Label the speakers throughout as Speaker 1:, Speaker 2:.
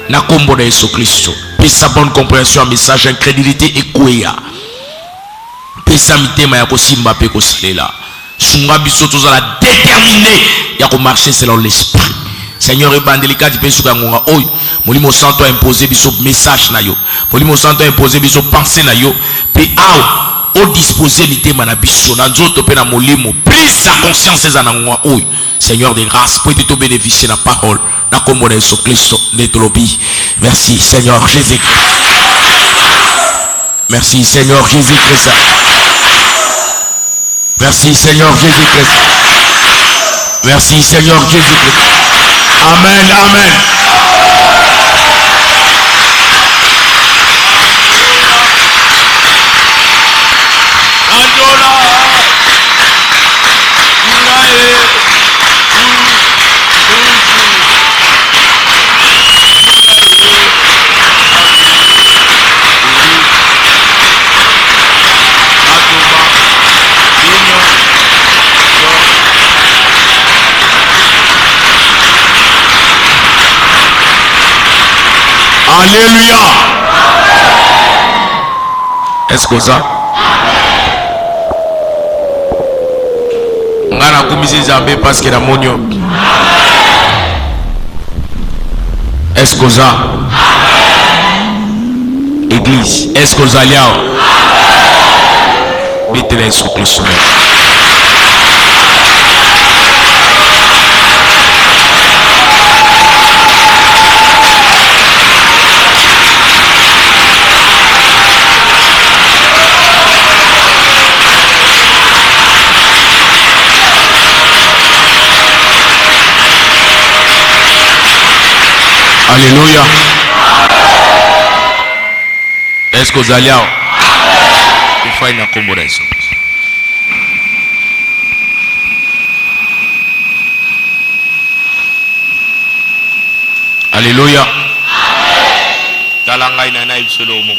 Speaker 1: na kombo na Yesu Kristo pesa bonne compréhension message incrédulité ekweya pesa mitema ya kosimba pe kosalela sunga biso tozala déterminé ya ko marcher selon l'esprit. Seigneur ebandelika di peso kangonga oyo molimo santo a imposé biso message na yo, molimo santo a imposé biso pensée na yo pe ao o disposer mitema na biso na nzoto pe na molimo prise sa conscience eza na ngwa oyo. Seigneur de grâce pour te bénéficier la parole na kombo na Yesu Kristo netolobi. Merci Seigneur Jésus. Merci Seigneur Jésus-Christ. Merci Seigneur Jésus-Christ. Merci Seigneur Jésus-Christ. Amen, amen. Alléluia. Est-ce que ça? On a commis Zambé parce que la monio. Est-ce que ça? Église. Est-ce que ça y a? Mettez-les sous Christ. Alléluia. Est-ce que vous allez là? Il faut une accommodation. Alléluia. Talanga ina na ibsolomo.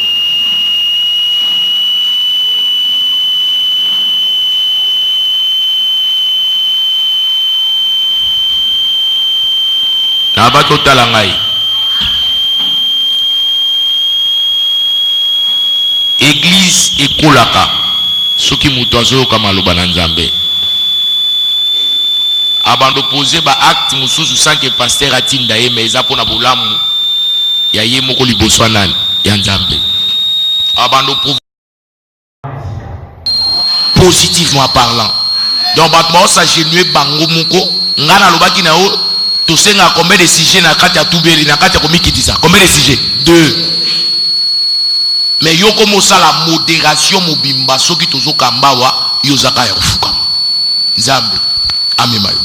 Speaker 1: Nabato talangai. Église ekolaka soki muto azoyoka maloba na Nzambe abando poser ba acte mususu sans que pasteur atinda ye mais eza pona bolamu ya ye moko liboso nani ya Nzambe abando positivement parlant donc bato ba s'agenouer bango moko ngana lobaki na o to senga combien de sujets na kati ya tubeli na kati ya komikitisa combien de sujets 2. Mais yo comme ça la modération mobimba soki tozo kambawa yo zaka ya kufuka Nzambe amema yo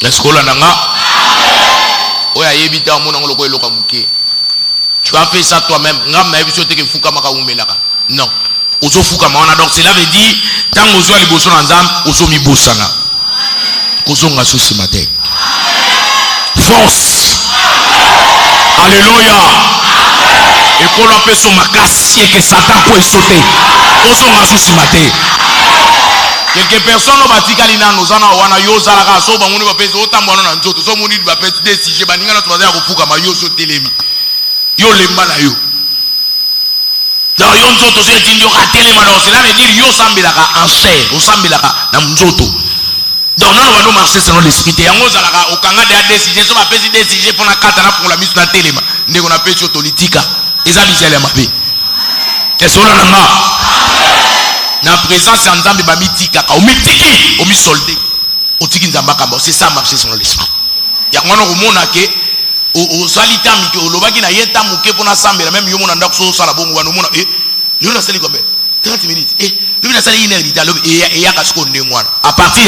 Speaker 1: l'escola nanga oya yebita mona ngoloko eloka muke tu as fait ça toi-même ngam na ebiso te ke fuka maka umelaka non ozo fuka maona donc cela veut dire tant ozo liboso na Nzambe ozo mi bosana kozo nga souci matin force. Alléluia. Et pour l'on peut se makasi et que Satan peut sauter. Oso ngasu si maté. Quelques personnes au Vatican nous en wana yo zalaka so ba muni ba pesi otambo na nzoto so muni ba pesi décider ba ninga na tubaza ko fuka ma yo so telemi. Yo lemba na yo. Dans yo nzoto so etindio ka telema na cela veut dire yo sambelaka en chair, o sambelaka na nzoto. Donc non on va nous marcher selon l'esprit. Yango zalaka okanga de décider so ba pesi décider pour na kata na pour la mise na telema. Ndeko na pesi politika. Eza bizele mabe. Est-ce qu'on a na présence en Nzambe ba mitika ka o mitiki o mi soldé. O tiki Nzamba kamba, c'est ça marcher selon l'esprit. ya ngwana ko mona ke o salita mi ke o lobaki na yeta muke pona sambela même yo mona ndako so sala bongo wana mona lui na sali combien 30 minutes lui na sali 1 heure d'ita et ya ka siko ndengwana à partir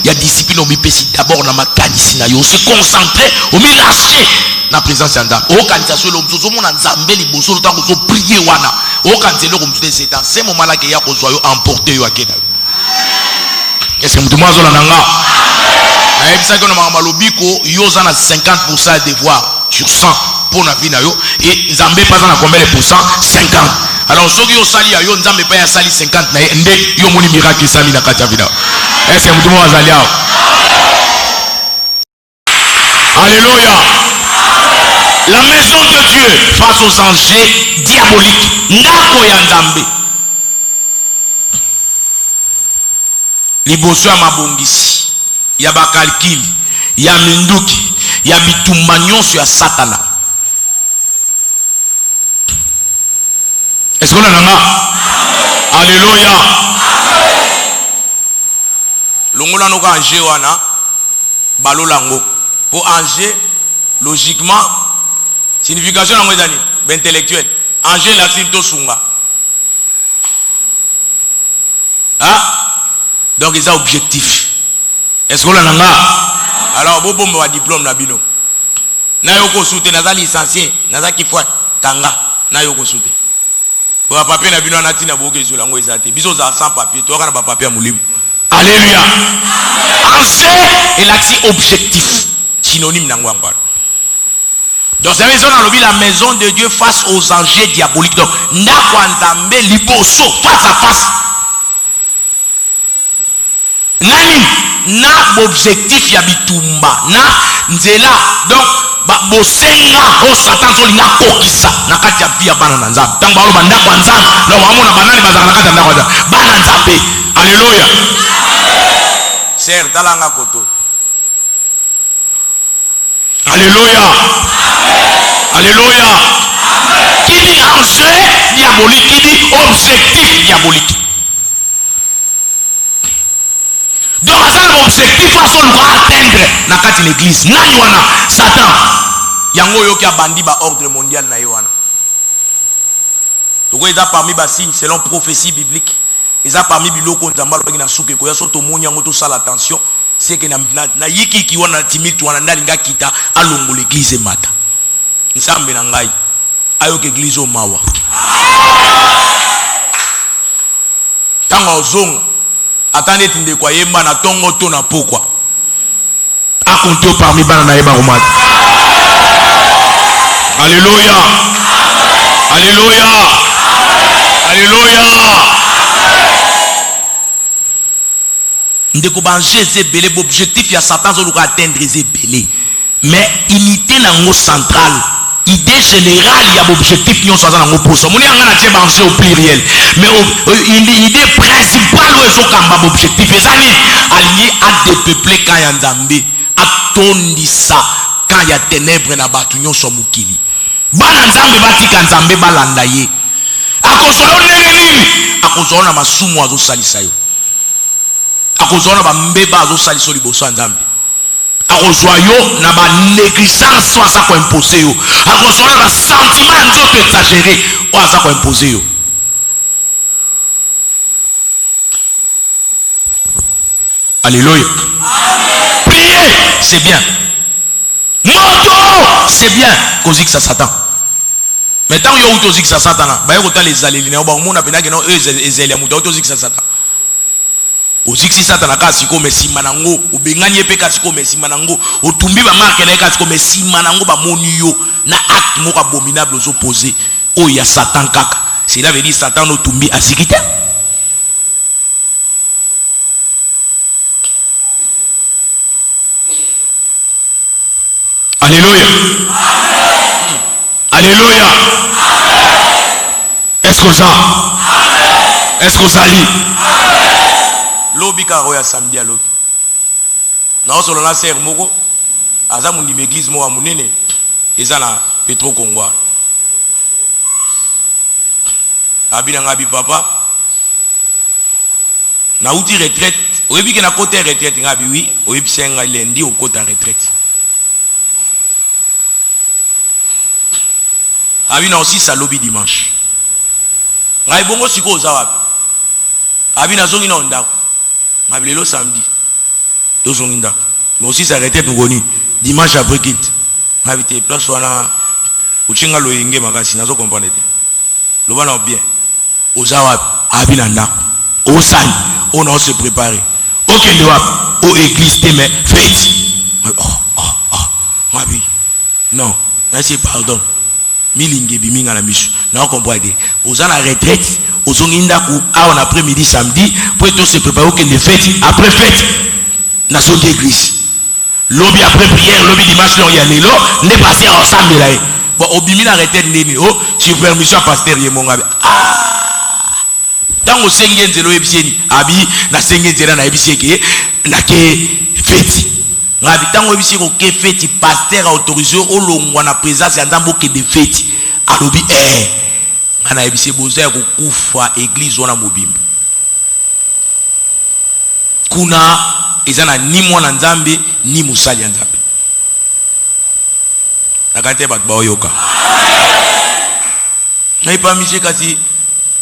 Speaker 1: ya discipline o mi pesi d'abord na makanisi na yo se concentrer o mi lâcher na présence ya ndam o kanisa so lo mzozo mona nzambe liboso lo tango so prier wana o kanisa lo mzozo c'est dans ce moment là que ya ko zo yo emporter yo akena est-ce que mutu mwazo la nanga na ebisa ko na malobiko yo za na 50% devoir sur 100 pour na vie na yo et nzambe pas na combien de pourcents 50. Alors soki yo sali yo nzambe pa ya sali 50 na nde yo moni miracle sali na kati ya vida. Est-ce que mutu mwazo ali awo? Alléluia. La maison de Dieu face aux dangers diaboliques. Ndako ya nzambe. Liboso ya mabongisi, ya bakalkili, ya minduki, ya bitumba nyonso ya satana. Est-ce qu'on a nanga? Alléluia. Longola no ka anje wana balolango. Pour anje logiquement signification nango ezani intellectuel. Anje la to sunga. Ah? Donc ils ont objectif. Est-ce qu'on a nanga? Alors bon bombe wa diplôme na bino. Na yoko soute na za licencié, na za kifwa kanga na yoko soute. Pour papier na bino na tina boke zo lango ezate. Biso za sans papier, toi kana ba papier mulimu. Alléluia. Et là c'est objectif. Synonyme nango encore. Donc cette maison on la maison de Dieu face aux enjeux diaboliques. Donc ndako nzambe liboso face à face. Nani na objectif ya bitumba na nzela donc bosenga o satan so linga kokisa na kati ya bia bana na nzambe tango balo banda kwa nzambe na wamona banani bazaka na kati ya ndako bana nzambe. Alléluia. Ser talanga koto. Alléluia. Alléluia. Qui dit enjeu diabolique, qui dit objectif diabolique. Donc ça l'objectif à son atteindre na kati l'église nani wana Satan yango yo ki abandi ba ordre mondial na yo wana. Donc ils a parmi ba signes selon prophétie biblique ils a parmi biloko nzamba lo na suke ko ya soto moni yango to sala attention c'est que na yiki ki wana timide wana ndalinga kita alongo l'église mata nsambe na ngai ayo ke église o mawa tango ozonga attendez tinde kwa yemba na tongo to na pokwa a compter parmi bana na yeba romate. Alléluia. Alléluia. Alléluia. Ndeko banje zebele objectif ya Satan zo luka atteindre zebele mais unité nango centrale idée générale il y a objectif qui ont ça dans opposition mon yanga na tie banje au pluriel mais idée principale où est-ce kamba objectif ezali allié à dépeupler quand ya nzambe atondisa quand ya ténèbres na batu nyonso mukili bana nzambe batika nzambe balanda ye akozwa ndenge nini akozwa na masumu azosalisa yo akozwa na bambeba azosalisa liboso ya nzambe akozwa yo na ba négligence oyo aza koimpose yo akozwa na basentiment nzoto exagéré oyo aza koimpose yo. Alléluia. Prier c'est bien, moto c'est bien kozikisa Satan mais tant yo utozikisa Satan baye kota les aleli na ba mona penaki no ezeli ya muto utozikisa Satan ozikisi Satan kasi ko mesima nango ubengani epe kasi ko mesima nango otumbi ba marque na kasi ko mesima nango ba moni yo na acte moko abominable aux opposés o ya Satan kaka cela veut dire Satan no tumbi asikite. Alléluia. Alléluia. Est-ce que ça? Est-ce que ça lit? Lobi karoya samedi à lobi. Non solo na ser moko aza mundi l'église mo amunene eza na Petro Kongwa. Abina ngabi papa na uti retraite oyebi ke na côté retraite ngabi oui oyebi senga lundi au côté retraite Abina aussi ça lobby dimanche. Ngai bongo siko ozawa. Abina zongi na ndako. Ngabilelo samedi. To zongi ndako. Mais aussi ça arrêtait ngoni dimanche après quitte. Ngabité place wana uchinga loyenge makasi nazo comprendre te. Lobana bien. Ozawa abina ndako. Osani on a se préparer. Aucun doit au église mais fête. Ngabi. Non, merci pardon. Milingi biminga na misu. Na comprendre. Ozana retraite, ozongi ndako a en après-midi samedi pour être se préparer aucun de fête après fête. Na son église. Lobby après prière, lobby dimanche non ya lelo, ne passer ensemble là. Bon, obimi na retraite ndeni oh, sur permission pasteur yemonga. Ah! Tango sengenze lo ebiseni, abi na sengenze na ebiseke na ke fête. Ngabi tango ebisi ko ke fête pasteur a autorisé o longwa na présence ya ndambo ke de fête. Alobi ngana ebisi boza ko kufa église wana mobimba. Kuna ezana ni mwana nzambe ni musali ya nzambe. Nakate bat ba oyoka. Na ipa mise kasi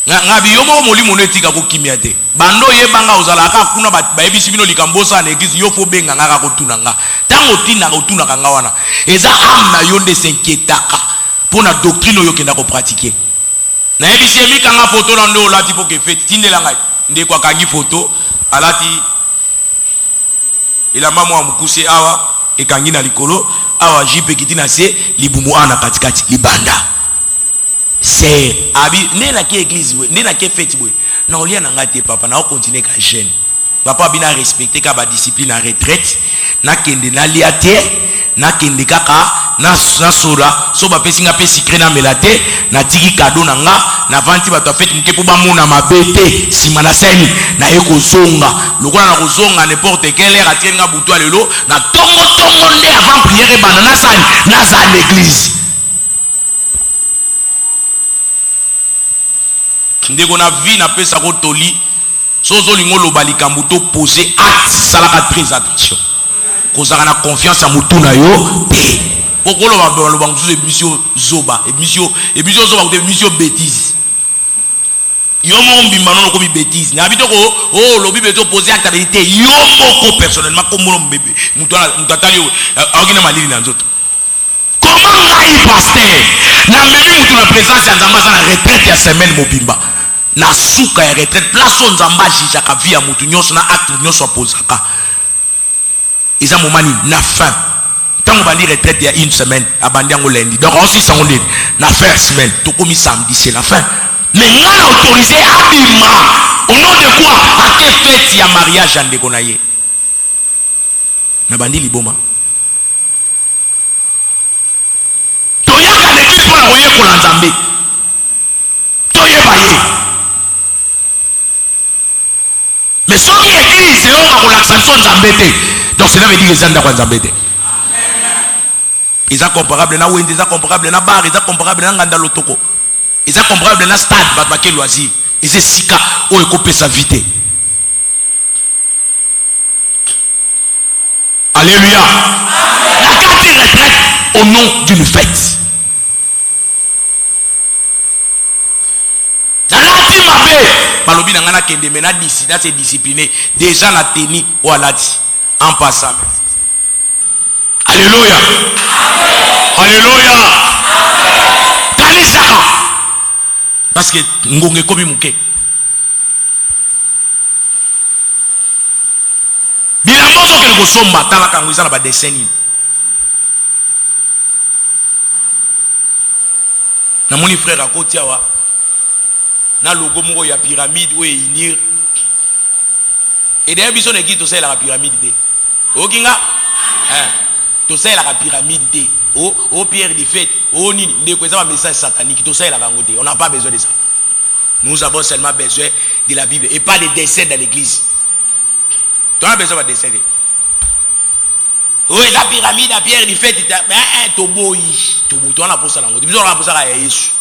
Speaker 1: ngabi yomo molimo netika ko kimia te. Bando yebanga ozala ka kuna ba ebisi bino likambosa na église yo fo benga ngaka ko tunanga. Tango tina ko tunaka ngawana. Eza amna yonde s'inquiétaka pona doctrine yo kenda ko pratiquer. Na ebisi emika nga photo na ndo lati po ke fete tindela ngai. Nde kwa kangi photo alati ila mama wa mukuse awa ekangi na likolo awa jipe kitina se libumu ana katikati libanda c'est abi nena ki église we nena ki fête we na olia na ngate papa na o continuer ka jeune papa bina respecter ka ba discipline en retraite na kende na liate na kende kaka na soda so ba pesinga pe sikre na melate na tiki cadeau na nga na vanti ba to fête muke po ba mona mabete sima na seni na eko zonga lokola na kozonga n'importe quelle heure atienga butu lelo na tongo nde avant prière banana sani na za l'église ndeko na vie na pesa ko toli sozo lingo loba likambo to poser acte salaka très attention kozaka na confiance à mutu na yo te pokolo ba loba musu émission zoba émission zoba ko émission bêtise yo mo mbimba non ko bi bêtise na habito ko oh lobi beto poser acte vérité yo moko personnellement comme mon bébé mutu atali yo akina malili na nzoto comment ngai pasteur na memi mutu na présence ya nzamba za na retraite ya semaine mobimba na suka ya retraite place on nzamba jijaka vie ya mutu nyonso na acte nyonso posaka ils ont moment na fin tant on va dire retraite il y a une semaine abandi ngo lundi donc aussi ça on dit na fin semaine tout comme samedi c'est la fin mais on a autorisé abima au nom de quoi à quelle fête il y a mariage en déconaye na bandi liboma to ya ka l'église pour la oye ko nzambe to ye baye mais soki église yo ma ko l'accent nzambe te. Donc cela veut dire que les gens sont ils sont comparables na wende, ils sont comparables na bar, ils sont comparables na nganda lotoko. Ils sont comparables na stade, batbake loisir. Ils sont sika ou écopé sa vité. Alléluia. La carte de retraite au nom d'une fête. La lati mabé. Balobi na ngana kende mena discipline, c'est discipliné. Déjà la tenue ou alati. En passant. Alléluia. Alléluia. Kanisa. Parce que ngonge kobi muke. Bilango so ke ko somba tala kango isa na ba deseni. Na moni frère akoti awa. Na logo moko ya pyramide ou inir. Et d'ailleurs biso ne gito c'est la pyramide. Okinga to ça la pyramide au pierre de fête au nini ndeko ça un message satanique to ça la kangote on n'a pas besoin de ça nous avons seulement besoin de la Bible et pas de dessin dans l'église tu as besoin de dessin oui la pyramide la pierre de fête mais to boy to on a pour ça la ngote biso on a pour ça ya Yesu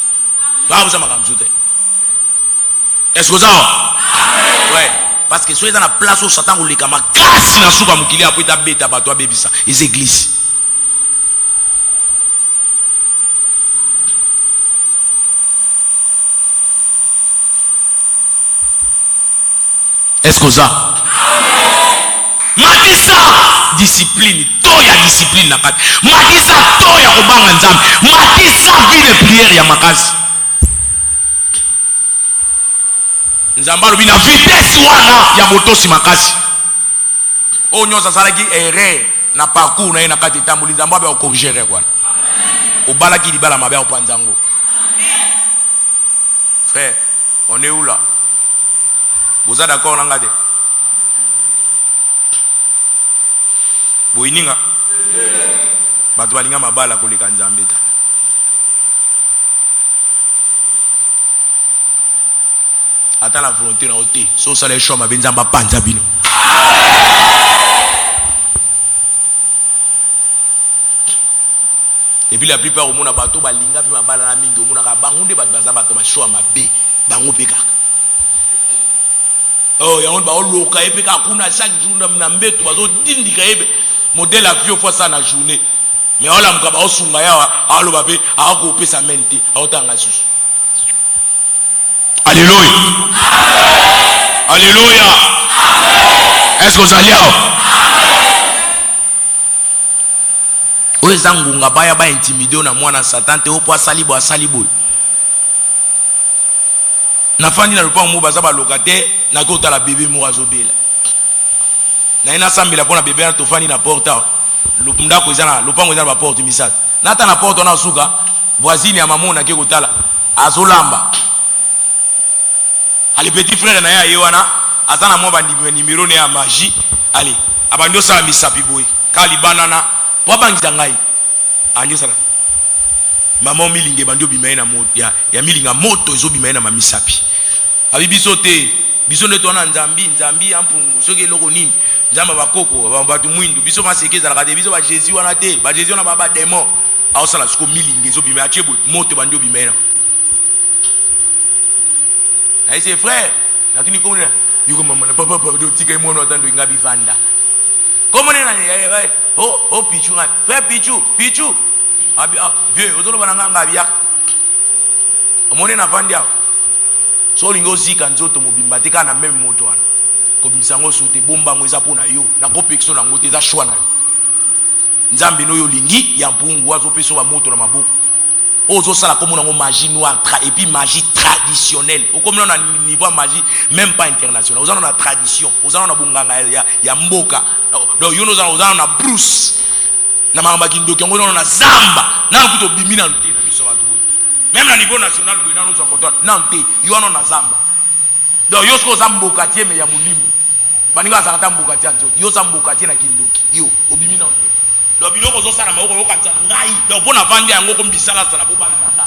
Speaker 1: tu as pour ça makamzute est-ce que ça ouais. Parce que soyez dans la place où Satan ou les camarades casse na souka mukili après ta bêta bato bébisa les églises Est-ce que ça? Matisa discipline, toya discipline na kati. Matisa toya kubanga nzambe. Matisa vie de prière ya makasi. Nzamba lobi na vitesse wana ya motosi makasi. O nyosa salaki erreur na parcours na ye na kati tambuli nzamba ba corriger kwa. Obala ki libala mabe opanzango. Frère, on est où là? Vous êtes d'accord nanga de? Boininga. Batu balinga mabala koleka nzambe ta. Attends la volonté na oté. So ça les choma benzamba panza bino. Et puis la plupart au monde bato balinga puis mabala na mingi au monde ka bangunde batu bazaba to ba choma be bango peka. Oh ya on ba oloka epeka kuna chaque jour na mbeto bazo dindika ebe modèle à vieux fois ça na journée. Mais on l'a mkaba osunga ya alo babe a ko pesa mente a otanga susu. Alléluia. Alléluia. Est-ce que vous allez là? Oezangunga baya ba intimider na mwana Satan te opo asalibo asalibo. Na fandi na lupa mo baza ba locataire na ko ta la bébé mo azobela. Na ina sambela pona bébé na to fandi na porte. Lupunda ko ezana lupango ezana ba porte misat. Na ta na porte na suka voisine ya mamona ke ko tala azolamba. Allez petit frère na ya yewana azana mo ba numéro ne ya magie. Allez abandio sa misapi boy. Kali banana wabangiza ngai anjo sana mama milinge bandio bimaye na moto ya milinga moto ezo bimaye na mamisapi abibiso te biso neto na nzambi ampungu soki eloko nini nzamba bakoko batu mwindu biso masekeza la biso ba Jésus wana te ba Jésus na baba démon aosala siko milinge ezo bimaye achebo moto bandio bimaye na ai c'est frère lakini comment yuko mama na papa do tika imono atando ngabi fanda. Comment on est oh Pichou, frère Pichou, vieux, vous avez un gars on est na fandia. So lingo zika nzoto mobimba te kana même moto wana. Ko bisango soute bomba ngweza pona yo, na ko pekso na ngote za shwana. Nzambe no yo lingi ya mpungu wazo peso wa moto na maboko. Ozo sala comme on a magie noire et puis magie traditionnelle. Au comme on a niveau magie même pas international. Vous en a tradition. Vous en a bunganga ya mboka. Donc you know on a Bruce. Na mamba kindo ki on a zamba. Na kuto bimina nte na biso watu. Même na niveau national bo na no sokoto. Na nte you on a zamba. Donc yo sko zamboka tie me ya mulimu. Baninga sakata mboka tie nzo. Yo zamboka tie na kindoki. Yo obimina nte. Donc biloko zo sala mako okanta ngai donc pona vandi yango ko mbisala sala po banga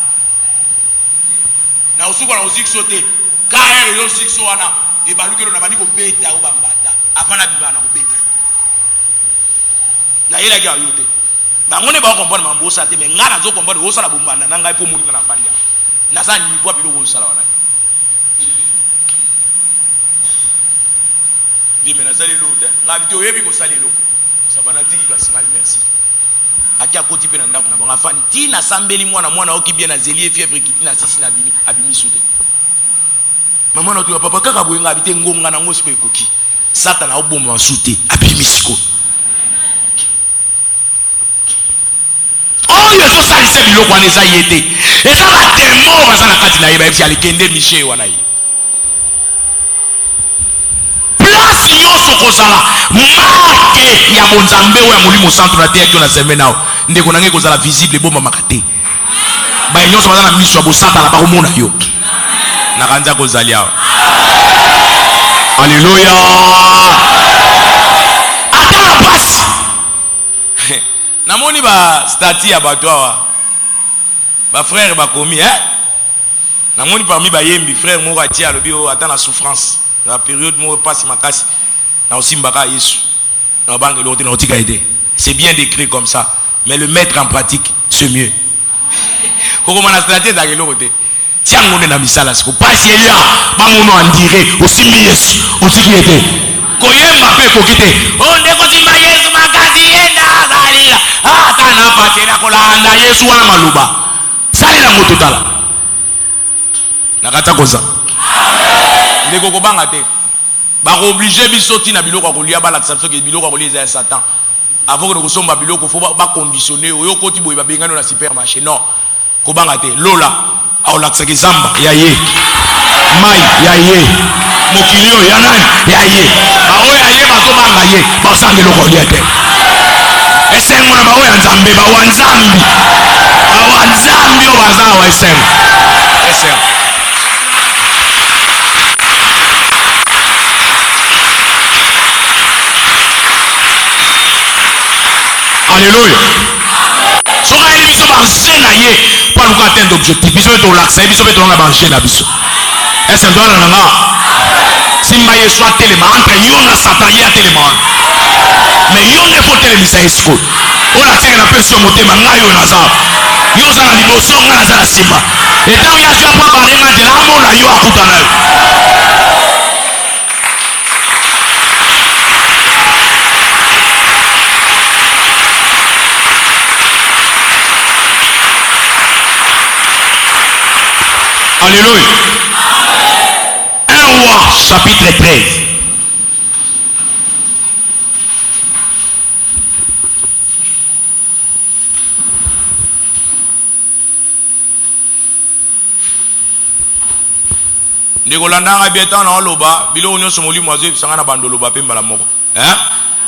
Speaker 1: na usuko na uzikso te kaere yo zikso wana e balukelo na bani ko beta o bambata afana bibana ko beta na yela ga yote bango ne ba comprendre mambo sa te me ngana zo comprendre o sala bombana na ngai po muni na vandi na sa ni bo biloko sala wana di mena sali lote ngabite o yebi ko sali loko sabana tiki basinga merci akia koti pe na ndako na banga fani tina sambeli mwana oki bien na zelie fièvre kiti na sisi na abimi sute mama na tu papa kaka boyenga abite ngonga na ngosi ko ekoki satana obomba sute abimi siko oh yeso salise biloko wana eza yete eza ba demo baza na kati na yeba efi alikende miche wana yi place nyonso kozala marke ya bonzambe oyo ya molimo centre na te yaki na sembe nao ndeko nange kozala visible bomba makate baye nyonso baza na miso ya bosatana bakomona yo na kanza kozali awa alleluya ata na pasi namoni ba stati ya bato awa ba frère bakomi namoni parmi bayembi frère moko atia alobi o ata na souffrance la période mo passe makasi na aussi mbaka Yesu na banque l'autre na otika aide c'est bien décrit comme ça mais le mettre en pratique c'est mieux koko mana stratégie za kelo côté tiango na misala siko pasi elia bangono andire aussi Yesu aussi qui était koyemba pe kokite onde ko simba Yesu makasi enda salila ata na patena kolanda Yesu wana maluba salila mototala nakata koza ndeko kobanga te ba obligé bisoti na biloko kolia ba la que biloko kolia za Satan avant que nous sommes biloko faut ba conditionner oyo koti boye ba bengano na supermarché non ko banga te lola a la que zamba ya ye mai ya ye mokilio ya nani ya ye ba oya ye ba so banga ye ba sange loko lia te esengo na ba oya nzambe ba wanzambi o baza wa esengo Alléluia. So ayi biso ba zena ye pour nous atteindre objectif. Biso to l'accès, biso to nga ba zena biso. Est-ce que ndona nga simba ye soit telema entre yo na Satan ya telema. Mais yo ne faut telemisa esco. On a tiré la pression motema nga yo na za. Yo za na liboso nga na za na simba. Et tant ya soit pas ba nga de la mona yo akutana yo. Alléluia. 1 Roi chapitre 13. Ndekolanda bieta na oloba bilo nyonso molimo azo sanga na bandoloba pe mbala moko.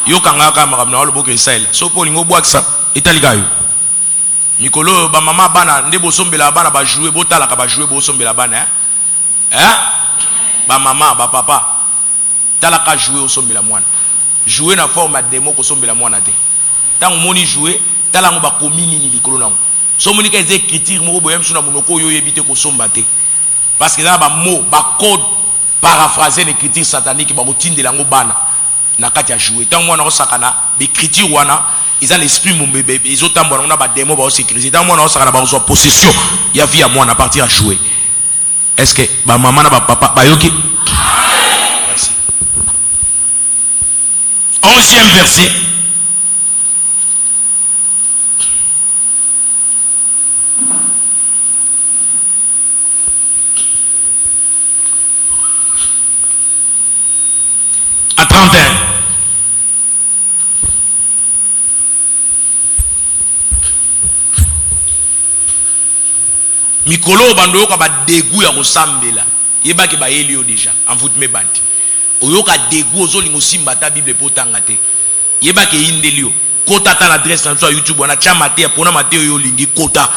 Speaker 1: Yo kanga ka makamna olobo ke Israël. So po lingo bwakisa etalika yo. Mikolo ba mama bana nde bosombela bana ba jouer botala ka ba jouer bosombela bana ba mama ba papa tala ka jouer osombela mwana jouer na forme de démo ko sombela mwana te tango moni jouer tala ngo ba komini ni likolo nango so moni ka eze écriture moko boyem suna monoko yo yebite ko somba te parce que là ba mot ba code paraphraser l'écriture satanique ba kotindela ngo bana na kati ya jouer tango mwana ko sakana l'écriture wana ils ont l'esprit mon bébé ils ont tant bon on a pas démon ba sécuriser tant moi on a ba en possession il y a vie à moi on a parti à jouer est-ce que ba maman na ba papa ba yoki merci 11e verset à 31 mikolo bando ka ba dégoût ya kosambela yebaki ba yeli déjà en vous me bandi oyoka dégoût ozolingo simba ta bible potanga te yebaki indelio kota ta l'adresse na YouTube wana chama te pona mate yo lingi kota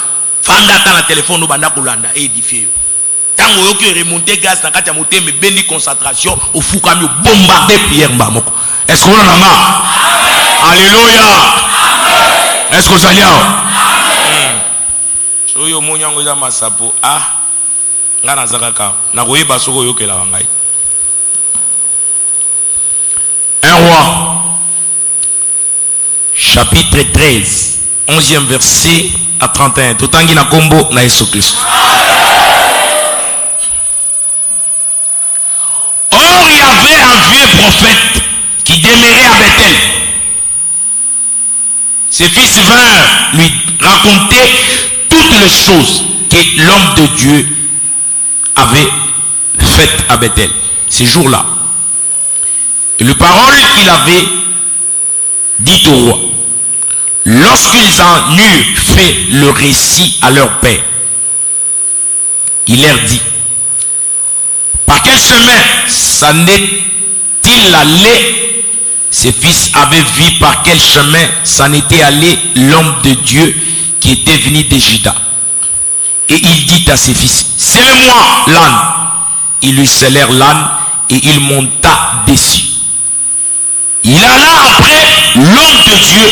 Speaker 1: fanda ta na téléphone no banda kolanda édifier yo tango yoki remonter gaz na kati ya moteme bendi concentration au fukami bombarder prière mbamoko est-ce qu'on en a alléluia est-ce que ça y a oyo monyango za masapo ngana zakaka na koyeba soko yokela wangai 1 Roi chapitre 13 11e verset à 31 totangi na kombo na Yesu Christ. Or il y avait un vieux prophète qui demeurait à Bethel. Ses fils vinrent lui raconter toutes les choses que l'homme de Dieu avait faites à Bethel ces jours-là. Et les paroles qu'il avait dites au roi, lorsqu'ils en eurent fait le récit à leur père, il leur dit, par quel chemin s'en est-il allé? Ses fils avaient vu par quel chemin s'en était allé l'homme de Dieu qui était venu de Juda. Et il dit à ses fils, scellez-moi l'âne. Ils lui scellèrent l'âne et il monta dessus. Il alla après l'homme de Dieu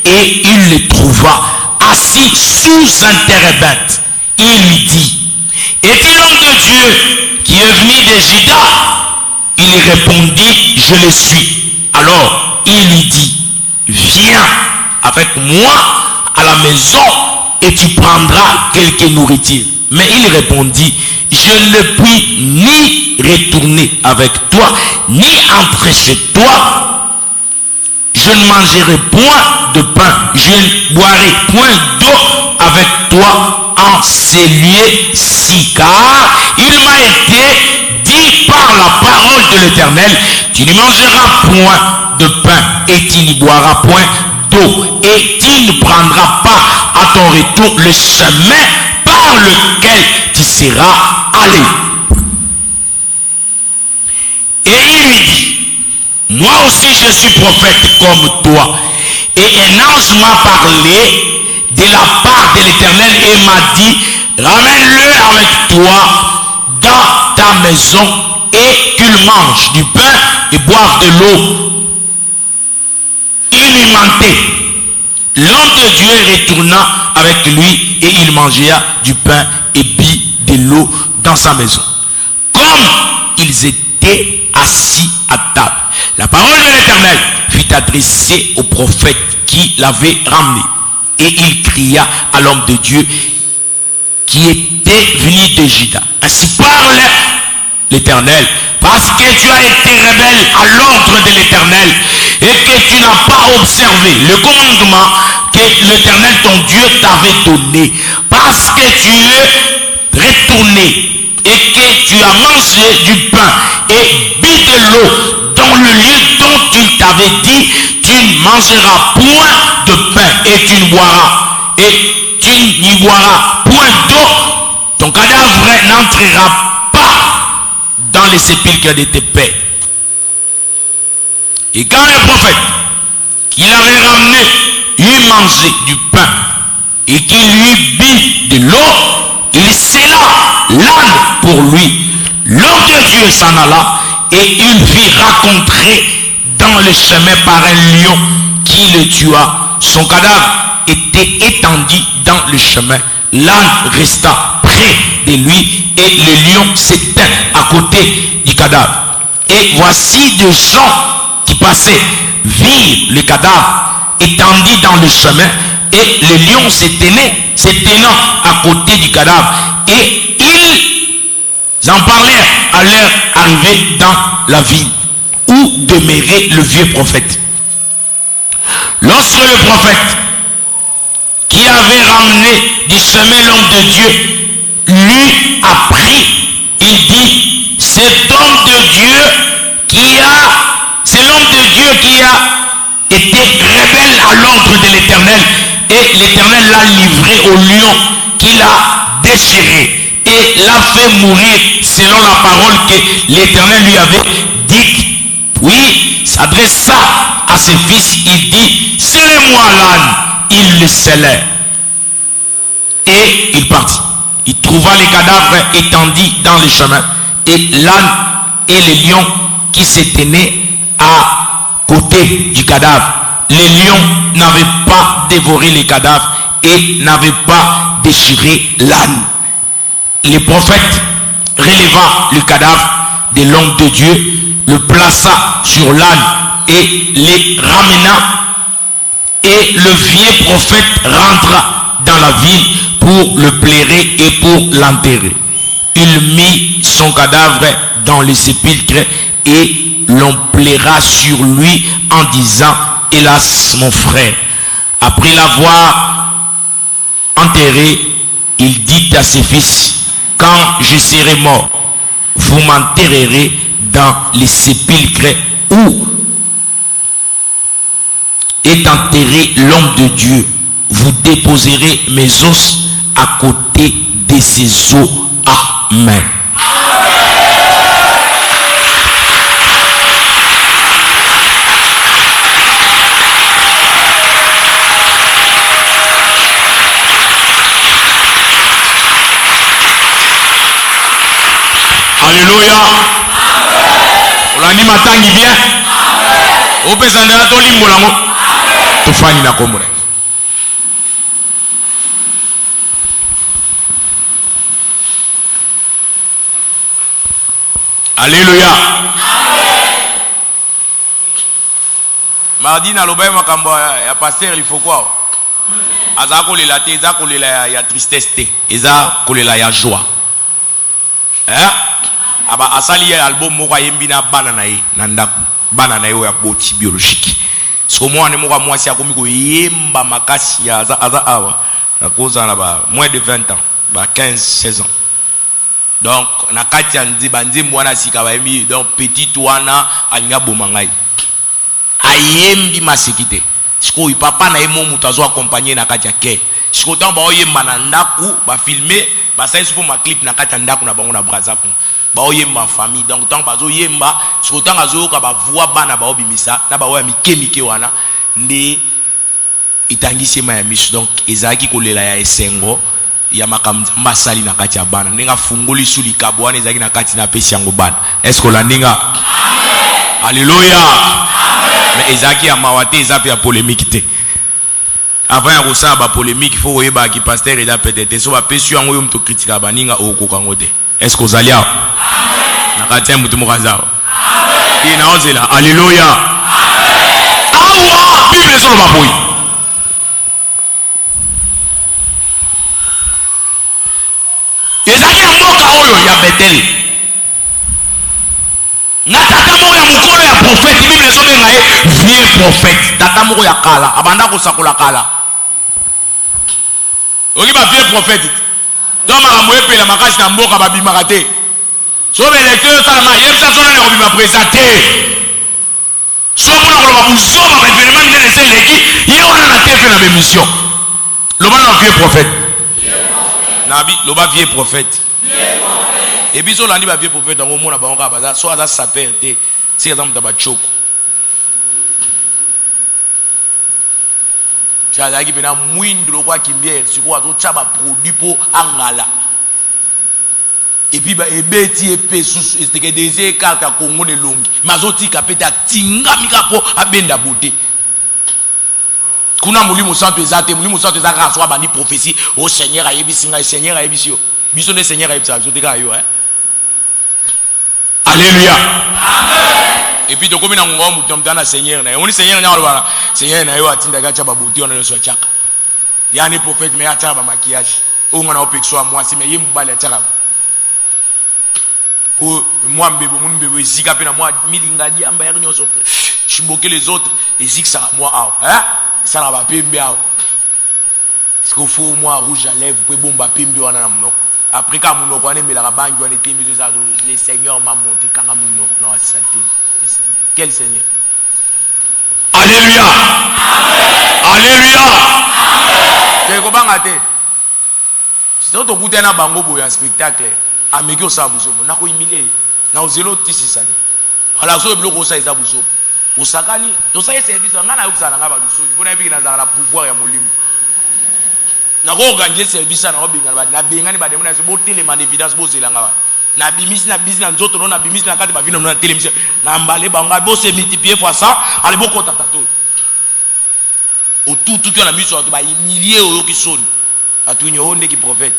Speaker 1: et il le trouva assis sous un térébinthe. Il lui dit, est-il l'homme de Dieu qui est venu de Juda? Il répondit, je le suis. Alors il lui dit, viens avec moi à la maison et tu prendras quelque nourriture. Mais il répondit, je ne puis ni retourner avec toi, ni entrer chez toi. Je ne mangerai point de pain, je ne boirai point d'eau avec toi en ces lieux-ci, car il m'a été dit dit par la parole de l'Éternel, tu ne mangeras point de pain et tu n'y boiras point d'eau, et tu ne prendras pas à ton retour le chemin par lequel tu seras allé. Et il lui dit, moi aussi je suis prophète comme toi, et un ange m'a parlé de la part de l'Éternel et m'a dit, ramène-le avec toi dans ta maison et qu'il mange du pain et boive de l'eau. Il lui mentait. L'homme de Dieu retourna avec lui et il mangea du pain et but de l'eau dans sa maison. Comme ils étaient assis à table, la parole de l'Éternel fut adressée au prophète qui l'avait ramené. Et il cria à l'homme de Dieu qui était venu de Juda. Ainsi parle l'Éternel, parce que tu as été rebelle à l'ordre de l'Éternel et que tu n'as pas observé le commandement que l'Éternel ton Dieu t'avait donné, parce que tu es retourné et que tu as mangé du pain et bu de l'eau dans le lieu dont il t'avait dit, tu ne mangeras point de pain et tu n'y boiras point d'eau, ton cadavre n'entrera pas dans les sépulcres de tes pères. Et quand le prophète qui l'avait ramené lui mangeait du pain et qu'il lui but de l'eau, il scella l'âne pour lui. L'homme de Dieu s'en alla et il fit rencontrer dans le chemin par un lion qui le tua. Son cadavre était étendu dans le chemin. L'âne resta près de lui et le lion s'éteint à côté du cadavre. Et voici des gens qui passaient, virent le cadavre étendu dans le chemin et le lion s'éteignant à côté du cadavre. Et ils en parlèrent à leur arrivée dans la ville où demeurait le vieux prophète. Lorsque le prophète qui avait ramené du chemin l'homme de Dieu lui apprit, il dit, c'est l'homme de Dieu qui a été rebelle à l'ordre de l'Éternel, et l'Éternel l'a livré au lion qui l'a déchiré et l'a fait mourir selon la parole que l'Éternel lui avait dite. Oui, s'adressa à ses fils, il dit, scellez-moi l'âne. Ils le scellèrent et il partit. Il trouva les cadavres étendus dans le chemin et l'âne et le lion qui se tenaient à côté du cadavre. Les lions n'avaient pas dévoré les cadavres et n'avaient pas déchiré l'âne. Le prophète releva le cadavre de l'homme de Dieu, le plaça sur l'âne et les ramena. Et le vieux prophète rentra dans la ville pour le plairer et pour l'enterrer. Il mit son cadavre dans le sépulcre et l'on plaira sur lui en disant, hélas mon frère. Après l'avoir enterré, il dit à ses fils, quand je serai mort, vous m'enterrerez dans les sépulcres où est enterré l'homme de Dieu. Vous déposerez mes os à côté de ses os. Amen. Alléluia. Olani matangi bien. Opesandana to limbo lango. Tufani na komure. Alléluia. Mardi na loba makambo ya pasteur il faut quoi? Aza kolela te, eza kolela ya tristesse te, eza kolela ya joie. Aba asali ya album moko yembi na bana na ye na ndaku. Bana na yo ya boti biologique. So mwana moko mwasi akomi ko yemba makasi ya aza awa. Na koza na ba moins de 20 ans, ba 15 16 ans. donc na kati ya nzembo wana sika bayembi donc petit wana alinga bomangai ayembi masekite siko papa na yemo mutu azo accompagner na kati ya ke siko tant ba oyemba na ndaku ba filmer ba sa pour ma clip na kati ya ndaku na bango na Brazzaville ba oyemba famille donc tant bazo yemba siko tant azo ka ba voix bana ba obimisa na ba oya mikemike wana nde itangisi ma ya misu donc ezaki kolela ya esengo ya makamzamba sali na kati ya bana ndinga fungoli suli kabwana ezaki na kati na pesi yango bana est-ce que la ndinga amen alléluia amen mais ezaki ya mawate ezapi ya polémique te avant ya kosala ba polémique faut oyeba ki pasteur eza peut-être so ba pesi yango yo mto critique baninga okoka ngote est-ce que ozali amen na kati ya mutu mokaza amen ina ozela alléluia amen awa bible so ba boy ezaki ya mboka oyo ya Betel na tata moko ya mokolo ya prophète bible ezobenga ye vieux prophète tata moko ya kala abanda kosakola kala oki ba vieux prophète to makambo epela makasi na mboka babimaka te so belecteur osalama yebisa so nani akobima présente so mona koloba buzoma baevenema minene ese eleki ye wana na tefe na bemission loba na vieux prophète nabi loba vieux prophète et puis so landi ba vieux prophète dans mona bango ka baza so aza saper te si exemple ba choko tala ki bena mwindro kwa kimbiere siko azo chaba produit po angala et puis ba ebeti epesu esteke désir carte Congo ne longi mazoti kapeta tinga mikapo abenda beauté kuna mulimo santo ezate mulimo santo ezaka so abandi prophétie au Seigneur ayebisinga Seigneur ayebisio biso ne Seigneur ayebisa biso teka yo alléluia amen et puis to komi na ngwa mutu mtana Seigneur na on Seigneur na bana Seigneur na yo atinda gacha ba beauté on ne so chaka yani prophète mais acha ba maquillage o ngana opexo a moi si mais yembale achaka o moi mbebo mun mbebo izika pe na moi milinga diamba ya nyonso chimboke les autres ezika ça moi hein ça na ba pembe awo ce qu'il faut moi rouge à lèvres pour bomba pembe wana na mnoko après quand munoko wana mbela bangi wana tembe ça le Seigneur m'a monté kanga munoko na wasate quel Seigneur alléluia amen alléluia amen ko banga te c'est to kutena bango boya spectacle ameki osabuzo na ko humilier na ozelo tisi ça ala so bloko ça isa buzo osakani to ça service ngana yokusana ngaba lusoni pona ebiki na za pouvoir ya molimo na ko organiser service na obinga na bengani ba demona so botele man évidence bozelanga wa na bimisi na business nzoto no na bimisi na kati ba vino na télévision na mbale banga bo se multiplier fois ça ale boko tatato o tout na miso ba milliers o ki soni atunyo onde ki prophète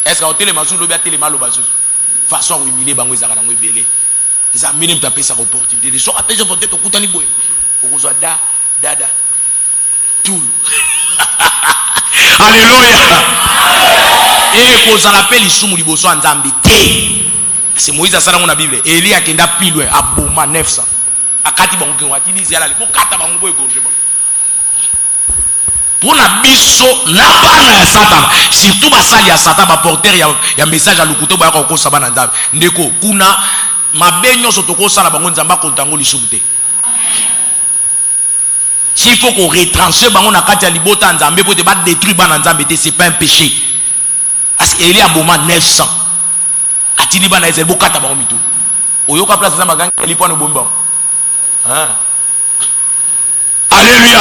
Speaker 1: est-ce que hôtel masu lobi atele malo basu façon o humilier bango ezaka na ngo ebele nzambe ne mtape sa opportunité de so attention peut-être okutani boye okozwa dada tout alléluia et qu'on s'en appelle isumu liboso nzambe te c'est Moïse asala na Bible Eli akenda pilwe aboma 900 akati bango ke watini ziala le pokata bango boye gorge bango pona biso na bana ya Satan surtout basali ya Satan ba porteur ya message à lukuto ba ko kosa bana nzambe ndeko kuna mabenyo so toko sala bango nzamba kontango lisumu te s'il faut qu'on retranche bango na kati ya libota nzambe po te ba détruire bana nzambe te c'est pas un péché parce que Eli aboma 900 atini bana ezel bokata bango mitu oyoka place nzamba ganga Eli pona bomba hein alléluia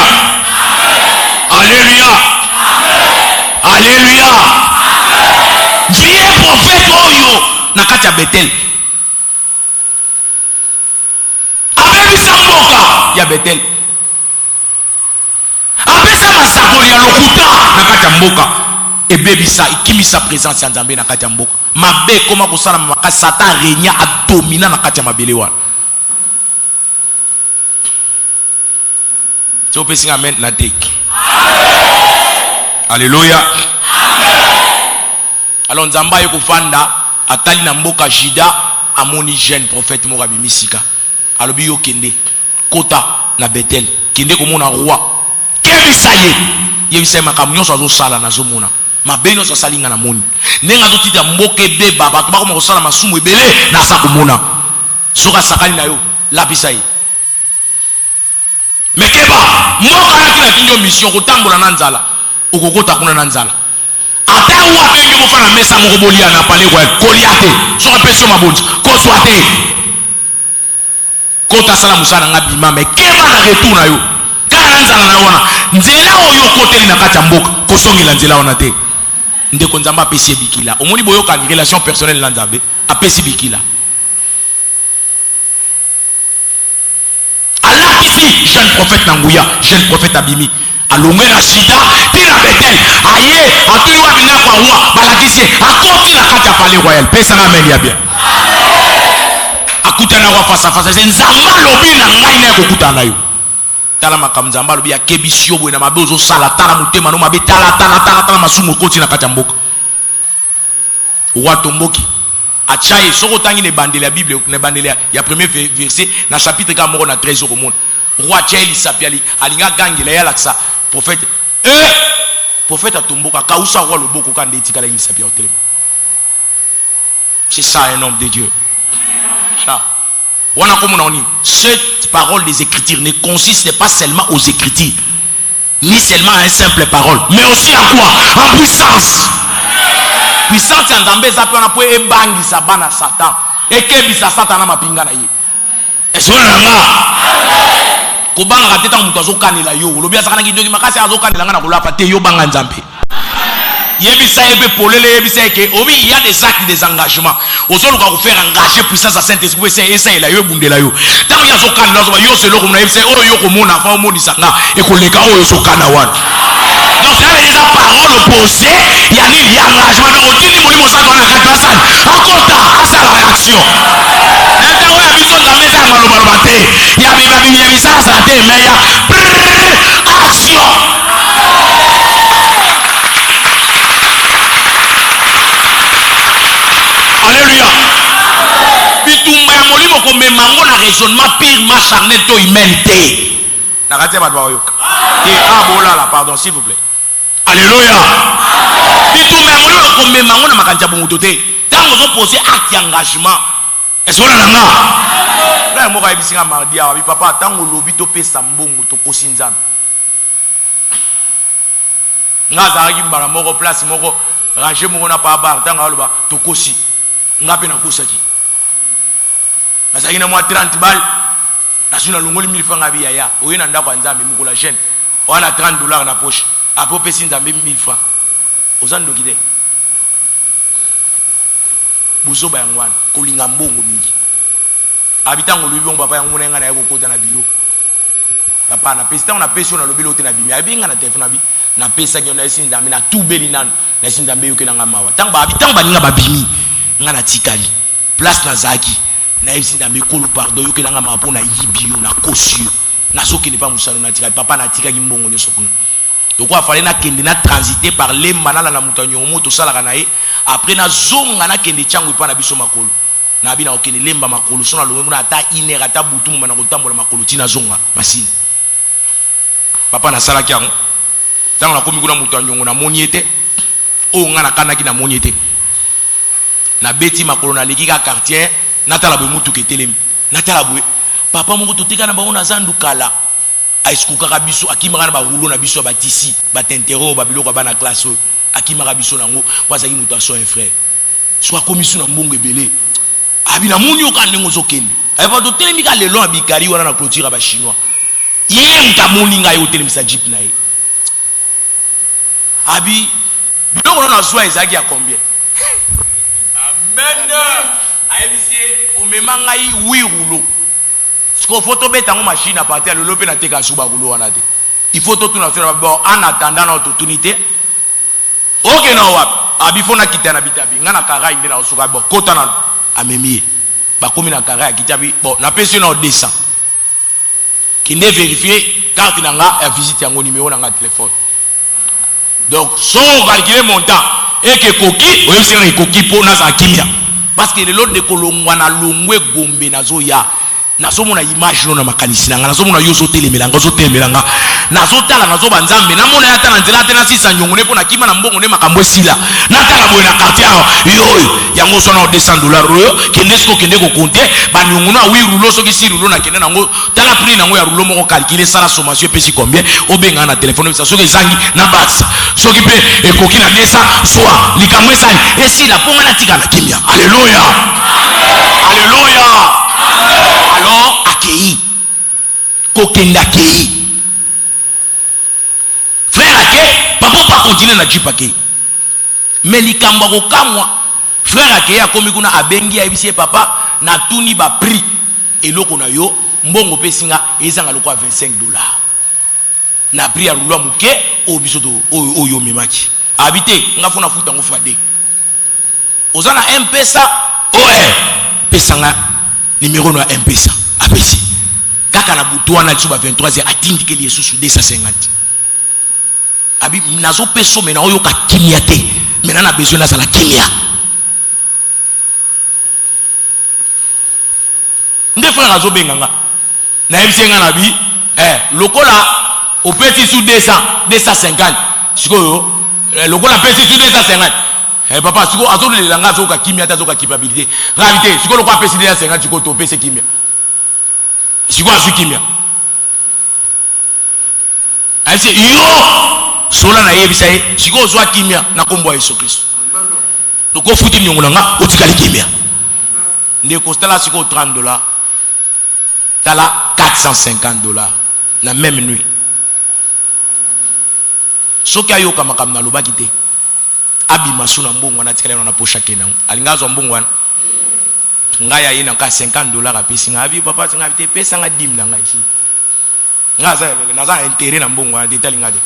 Speaker 1: alléluia alléluia vieux prophète oyo na kati ya Betel abebisa mboka ya Betel apesa masakoli ya lokuta na kati ya mboka ebebisa ikimisa présence ya nzambe na kati ya mboka mabe koma kosala maka Satan régna adomina na kati ya mabele wana so pesinga amen na teki alléluia alors nzamba yeko fanda atali na mboka Juda amoni jeune prophète moko abimisika alobi yo kende kota na Betel kende komona roi kebisa ye yebisa makambo nyonso azosala nazomona mabeno so salinga na moni nenga zo tita mboke beba bato bako mako sala masumu ebele na sakomona soka sakali na yo lapisa yi mekeba mboka na kila kinyo mission kotambola na nzala okokota kuna na nzala ata wa bengi mo fana mesa mo bolia na pale kwa koliate so apesio mabonzi ko swate kota sala musana ngabima mekeba na retour na yo kana nzala na wana nzela oyo koteli na kati ya mboka kosongela nzela wana te ndeko nzamba apesi bikila omoni boyoka ni relation personnelle na nzambe apesi bikila alakisi jeune prophète Nanguya jeune prophète Abimi alongwe na sida tina Betel aye atuli wa bina kwa roi balakisi akoti na kati ya palais royal pesa na meli ya bien akutana kwa face à face c'est nzamba lobi na ngai na kokutana yo tala makamzamba lobi akebisio bwe na mabezo sala tala mutema no mabe tala masumu koti na kati ya mboka roi tomboki achaye soko tangi ne bandele ya Bible ne bandele ya premier verset na chapitre ka moko na 13 au monde roi chaye lisapiali alinga gangela ya laksa prophète prophète atomboka kausa roi loboko ka ndeti kala lisapia au télé c'est ça un homme de Dieu ça wana comme on dit cette parole des écritures ne consiste pas seulement aux écritures ni seulement à une simple parole mais aussi à quoi en puissance puissance en Zambé ça peut on a ebangi sa bana Satan et kebisa Satan na mapinga na ye est-ce que nga kobanga teta mutu azokanela yo lobi asakana kidoki makasi azokanela nga na kolapa te yo banga Nzambe yebisa ebe polele yebisa ke obi il y a des actes des engagements ozoluka ko faire engager puissance à Saint-Esprit c'est esa ila yo bundela yo tango ya zokana zo yo selo ko na yebisa oyo yo ko mona fa moni sanga e ko leka oyo zokana wana donc ça veut dire parole opposée il y a ni engagement mais otini molimo sa tona ka personne akota asa la réaction ntango ya biso Nzambe sa maloba te ya bisa sa te mais ya action. Alléluia. Bitumba ya molimo ko memango na raisonnement purement charnel to humanité. Na katia ba yoka. Et abola la pardon s'il vous plaît. Alléluia. Bitumba ya molimo ko memango na makanja bongo te. Tango zo poser acte engagement. Est-ce que on a nga? Là mo ka bisinga mardi a bi papa tango lobi to pesa mbongo to kosinzana. Nga za ki mbara moko place moko ranger moko na pa bar tango aloba to kosi. Ngape na kusaki masakina mwa 30 bal nasuna longoli 1000 francs abi yaya oyena ndako Nzambe mukola jeune wana $30 na poche apo pesi Nzambe 1000 francs ozando kide buzoba yangwana kolinga mbongo mingi abitango lubi papa yangu na ngana yako kota na biro papa na pesi tango na pesi na lobelo te na bimi abinga na telefone abi na pesa nyo na esi Nzambe na tubeli nanu na esi Nzambe yoke na ngamawa tango baninga babimi ngana tikali place na zaki na esi Nzambe kolo pardon yoke na ngama pona yibio na kosio na soki ne pas musano na tikali papa na tikaki mbongo nyoso kuna donc il fallait na kende na transiter par les manala na mutanyo moto sala kana ye après na zonga na kende changu pa na biso makolo na bina okende lemba makolo sona longo na ata inera ata butu mona kotambola makolo tina zonga masini papa na sala kyango tango na komi kuna mutanyo na moniete o ngana kana ki na moniete na beti makolo na leki ka quartier natala boy mutu ketelemi natala boy papa moko totika na bango na zandu kala aiskuka ka biso akimaka na ba rouleau na biso ba tisi ba tentero ba biloko ba na classe akimaka biso nango kwazaki mutu aso un frère soit komisu na mbongo ebele abina muni okandengo zokende aba to telemi ka lelo abikari wana na clôture ba chinois ye mtamoni ngai hotel sa jeep na ye abi biloko na soi ezaki ya combien amen ayebisie omemanga yi 8 rouleaux siko photo betango machine à partir le lope na teka suba rouleau wana te il faut tout na faire bon en attendant notre opportunité OK na wa abi fona kitana bitabi ngana kara inde na osuka bon kota na amemie ba komi na kara kitabi bon na pesi na descend qui ne vérifier carte na nga visite yango numéro na nga téléphone donc son calculer montant et que koki ou c'est koki pour na za kimia parce que le lot de kolongwa na longwe gombe na zoya nazomona image no na makanisi nanga nazomona yo zotelemela zotemelanga nazotala nazoba nzambe namona yata na nzela te na sisa nyongone pona kima na mbongo ne makambo esila natala boye na quartier yo yango sona $200 yo kende siko kende ko compter ba nyongono a 8 rouleaux soki 6 rouleaux na kende nango tala prix nango ya rouleau moko calculer ça la sommation pesi combien obenga na téléphone ça soki zangi na basa soki pe ekoki na 200 soit likamwe sali esila ponga na tika na kimia. Alléluia, alléluia. Alors akei kokenda kei frère ake papa pas continuer na jipa kei mais likamba ko kamwa frère ake akomi kuna abengi ya bisie papa na tuni ba prix eloko na yo mbongo pesinga ezanga lokwa $25 na prix ya lulwa muke obisoto oyo memaki habité ngafuna futa ngo fade ozana M-Pesa oe pesanga numéro na M-Pesa apesi kaka na butu na tsuba 23 atindike li yesusu 250 abi nazo peso mena oyo ka kimia te mena na besoin na sala kimia nde frère azo benganga na msenga na bi lokola opesi sous 250 sikoyo lokola pesi sous 250 papa siko azo le langa zo ka kimia ta zo ka capabilité réalité siko lokwa pesi 250 siko to pesi kimia siko azu kimia aise yo sola na yebisa siko zo kimia na kombo Yesu Kristo loko futi nyongolanga otikali kimia ndeko stala siko $30 tala $450 na même nuit soki ayoka makambo na lobaki te abima suna mbongo na tikala na pocha kenango alingazo mbongo wana ngaya yena ka $50 apesi ngabi papa ngabi te pesa nga dim na ngai ici ngaza naza intérêt na mbongo wana detali ngade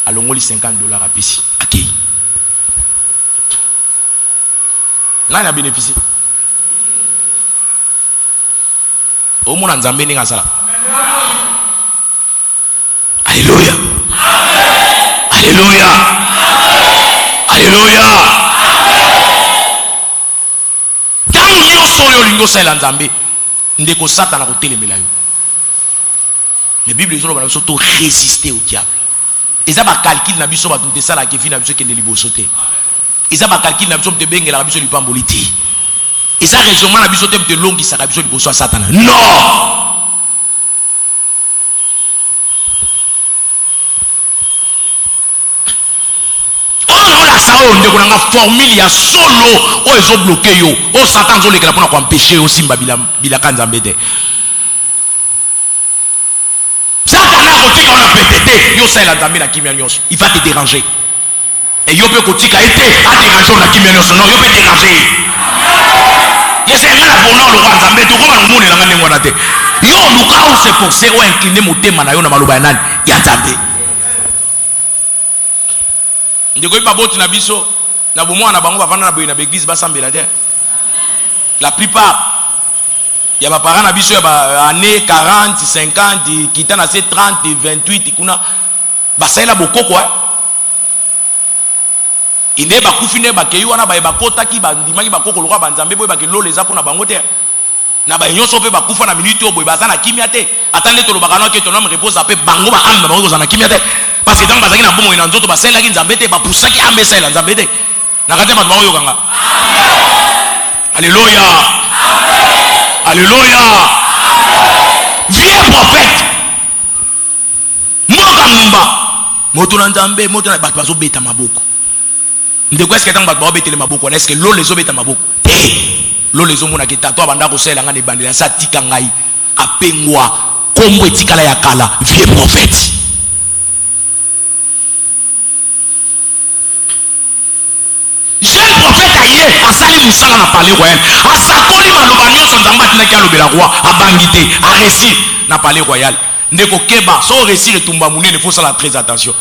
Speaker 1: alongoli $50 apesi akei ngana bénéficier au mona nzambe ninga sala. Alléluia, alléluia, alléluia. Tangu nyonso oyo lingo sala nzambe ndeko satana ko telemela yo. Mais Bible ezolo bana biso to résister au diable. Eza ba calcul na biso ba tunte sala ke fina biso kende liboso te. Eza ba calcul na biso te bengela biso lipamboli te. Eza raisonnement na biso te te longi saka biso liboso satana. Non. On a formule ya solo o ezo bloqué yo o satan zo lekela pona ko empêcher o simba bila kanzambe te satana ko tika on a pété yo ça la nzambe na kimia nyonso il va te déranger et yo pe ko tika été a déranger na kimia nyonso non yo pe déranger yese ngala bonheur lo nzambe to ko ba ngone la ngane ngwana te yo luka o se forcer o incliner motema na yo na maloba ya nani ya nzambe ndeko ipa boti na biso na bomwa na bango bavanda na boye na l'église basambela te la plupart ya ba parents na biso ya ba année 40 50 kita na 30 28 kuna basaila bokoko inde ba kufine ba keyi wana ba kota ki ba ndimaki ba koko lokwa ba nzambe boye ba ke lole za pona bango te na ba nyonso pe ba kufa na minute o boye bazana kimia te atande to lobaka na ke to na me repose ape bango ba amba bango zana kimia te parce que dans bazaki na bomo ina nzoto basela ki nzambe te ba pusaki ambe sela nzambe te na kati ba bayo kanga. Alléluia, alléluia. Vieux prophète moka mumba moto na nzambe moto na bato bazo beta maboko ndeko est-ce que tant bato ba betele maboko est-ce que lo les obeta maboko te lo les omona ke tato abanda ko sela ngane bandela sa tika ngai apengwa kombo etikala ya kala vieux prophète. Jeune prophète aye asali musala na parler royal asakoli maloba nyonso nzambe atinaki alobela roi abangite a récit na parler royal ndeko keba so récit retumba munene faut ça la très attention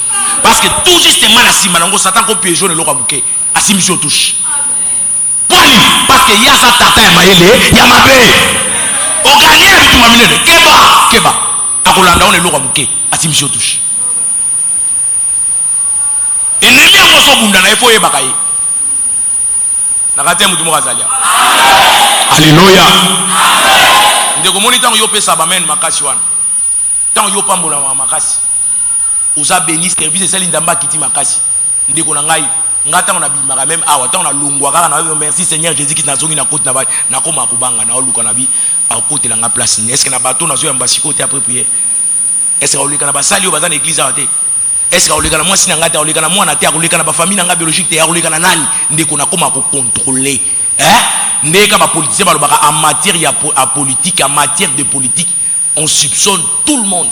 Speaker 1: parce que tout justement la sima nango satan ko piéger le loka muke asimisi touche poli parce que ya sa tata ya mayele ya mabe o gagner bitumba munene keba akolanda on le loka muke asimisi touche ennemi yango so bunda na efo yebaka ye. Alléluia. ndeko moni tant yo pesa ba men makasi wana tant yo pambola makasi oza béni service esali ndamba kiti makasi ndeko na ngai ngata on a bimaka même awa tant on a longwa kaka na merci Seigneur Jésus qui nazongi na côte na ba na koma kubanga na oluka na bi a côté na nga place est-ce que na bateau na zo ya mbasi côté après prière est-ce que olika na basali yo bazana église awa te est-ce que olika na moi sina ngata olika na moi na te olika na ba famille na nga biologique te olika na nani ndeko na koma ko contrôler ndeka ba politicien ba lobaka en matière ya politique en matière de politique on soupçonne tout le monde.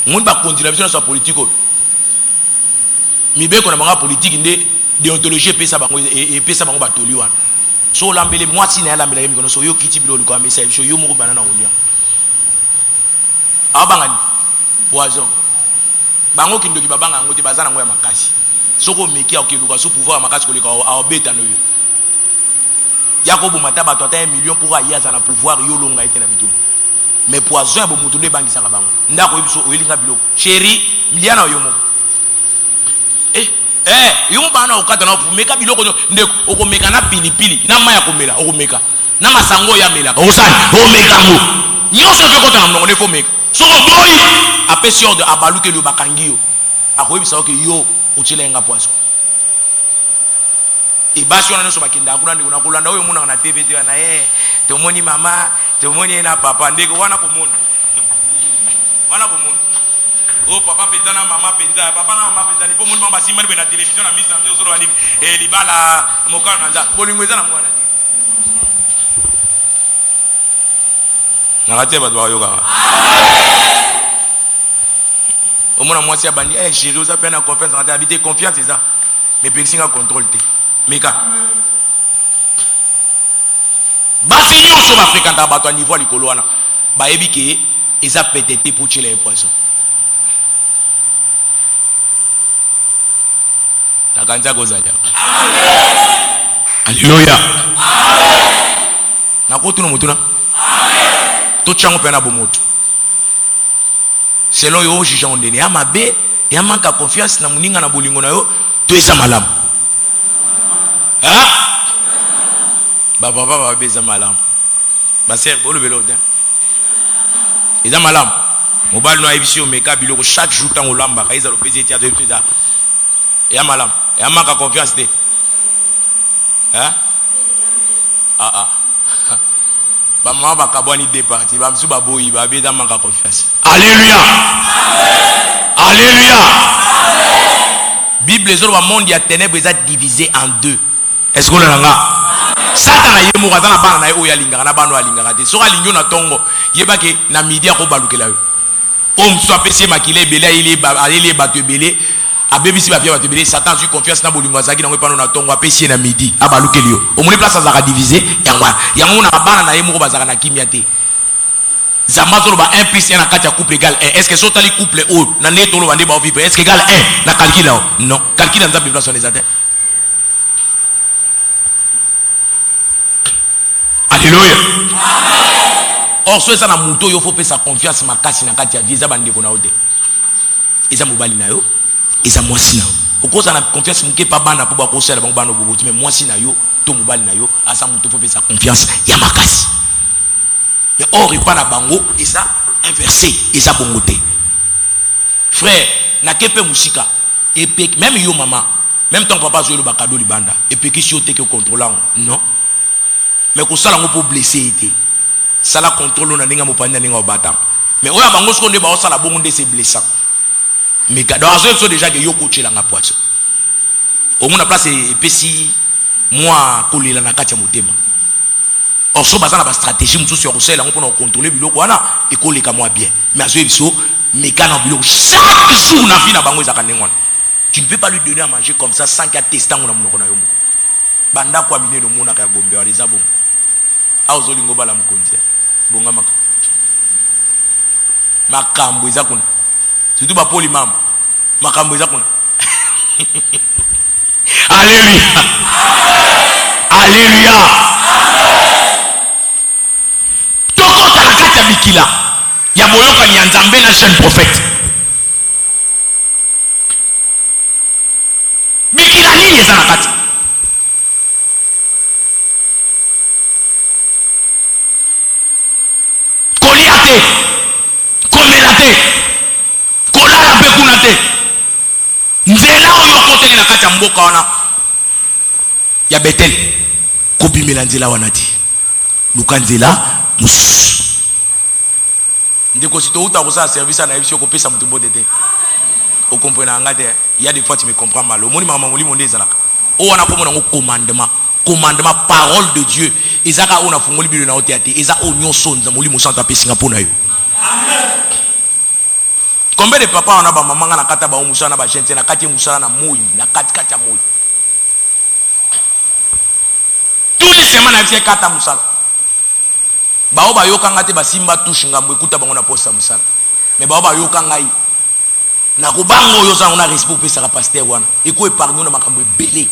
Speaker 1: On va continuer sur la politique. Mais bien qu'on a une politique de déontologie et ça et ça va batoli wan. So lambele moi si na lambele mi kono so yo kiti bilo ko message so yo mo banana olia. Abangani poison. Bango kindoki babanga ngote bazana ngoya makasi. Soko meki akeluka so pouvoir makasi koleka a beta no yo. Yakobo mataba to 1 million pour aya za na pouvoir yo longa ete na bitu. Mais poison ya bomutu de bangi saka bango ndako biso oyelinga biloko chéri miliana yo mo yo mo bana okata na meka biloko ndeko okomeka na pilipili na maya komela okomeka na masango ya melaka osali omeka ngo nyonso fe kota na mnongo ne fo meka soko boyi apesi ordre abaluke lo bakangi yo akoyebisa ke yo otilenga poison et basi on a nos bakenda kuna ndiko na kulanda oyo muna na TV te na tomoni mama tomoni na papa ndeko wana komona oh papa pezana mama penza papa na mama penza ni po moni mama simba ni na télévision na mise na nzoro wani libala mokana na nza bolingo eza na mwana na raté ba doa yoga au moins moi si abandi chéri oza pena confiance na habiter confiance ça mais personne contrôle te meka basi nyonso bafréquenta bato à niveau likolo wana bayebi ke eza pétété pour tuer les poissons takanza kozala alléluia na kotuna mutuna to chango pena bomoto selon yo juge on deni amabe ya manka confiance na muninga na bolingo na yo to eza malamu papa beza malam baser bolo belo den eza malam mobile no ebisio meka biloko chaque jour tant olamba kaiza lo pezi tia de peza ya malam ya maka confiance te ba mama ba kabwani de parti ba msu ba boyi ba beza maka confiance. Alléluia, alléluia. Bible zo ba monde ya ténèbres est divisé en deux. Est-ce que l'on Satan ye mo kazana bana na o ya lingaka na bana alingaka te so alingyo na tongo yeba ke na midi ko balukela yo om so apesi makile bele ile bato bele abebisi ba bato bele Satan su confiance na bolingo azaki na ngwe na tongo apesi na midi abalukeli yo omoni place azaka diviser yango na bana na ye mo bazaka na kimia te zamazo ba 1 plus 1 na kati ya couple égal 1 est-ce que so tali couple o na neto lo bande ba vivre est-ce que égal 1 na calcul non calcul dans la place on les atteint. Alléluia. Or so eza na muto yo faut pesa confiance makasi na kati ya vie eza bandeko na ote eza mobali na yo eza mwasi na yo okoza na confiance muke pa bana po ba ko sala bango bana bobuti mais mwasi na yo to mobali na yo asa muto faut pesa confiance ya makasi mais or ipa na bango eza inversé eza bongote frère na kepe musika et même yo mama même ton papa zo le bakado libanda et puis qui te que contrôlant non. Mais ko sala ngo pour blesser été sala contrôle na ninga mopanda ninga obata mais oya bango skonde ba osala bongo nde c'est blessant mais dans azo so déjà que yo coachela nga poisson au moins na place epesi moi kolela na kati ya motema or so bazana ba stratégie mususu ya kosala ngo pona contrôler biloko wana e koleka moi bien mais azo biso mekana biloko chaque jour na vie na bango ezaka ndengwana tu ne peux pas lui donner à manger comme ça sans qu'il testant na monoko na yo moko banda kwa mine no mona ka gombe wali za bongo auzo lingo bala mkonzi bonga makambo eza kuna surtout ba poli mama makambo eza kuna. Alléluia, alléluia. Tokota na kati ya bikila ya boyoka ni nzambe na jeune prophète bikila nini eza na kati kana ya Betel kobimela nzela wana ti luka nzela mususu ndeko si to uta kosa service na yebisi ko pesa mutu mbote te o comprendre nga te il y a des fois tu me comprends mal o moni mama molimo ndezala o wana ko mona ngo commandement parole de Dieu ezaka ona fungoli bilo na oteate eza o nyonso nza molimo santo apesinga pona yo amen. Combien de papa on a ba maman na kata ba musana ba gente na kati musana na moyi na kati ya moyi tous les semaines na kata musala ba oba yoka ngate ba simba touche ngambo ekuta bango na posta musala mais ba oba yoka ngai na kubango yo za na respect pesa ka pasteur wana eko épargne na makambo ebele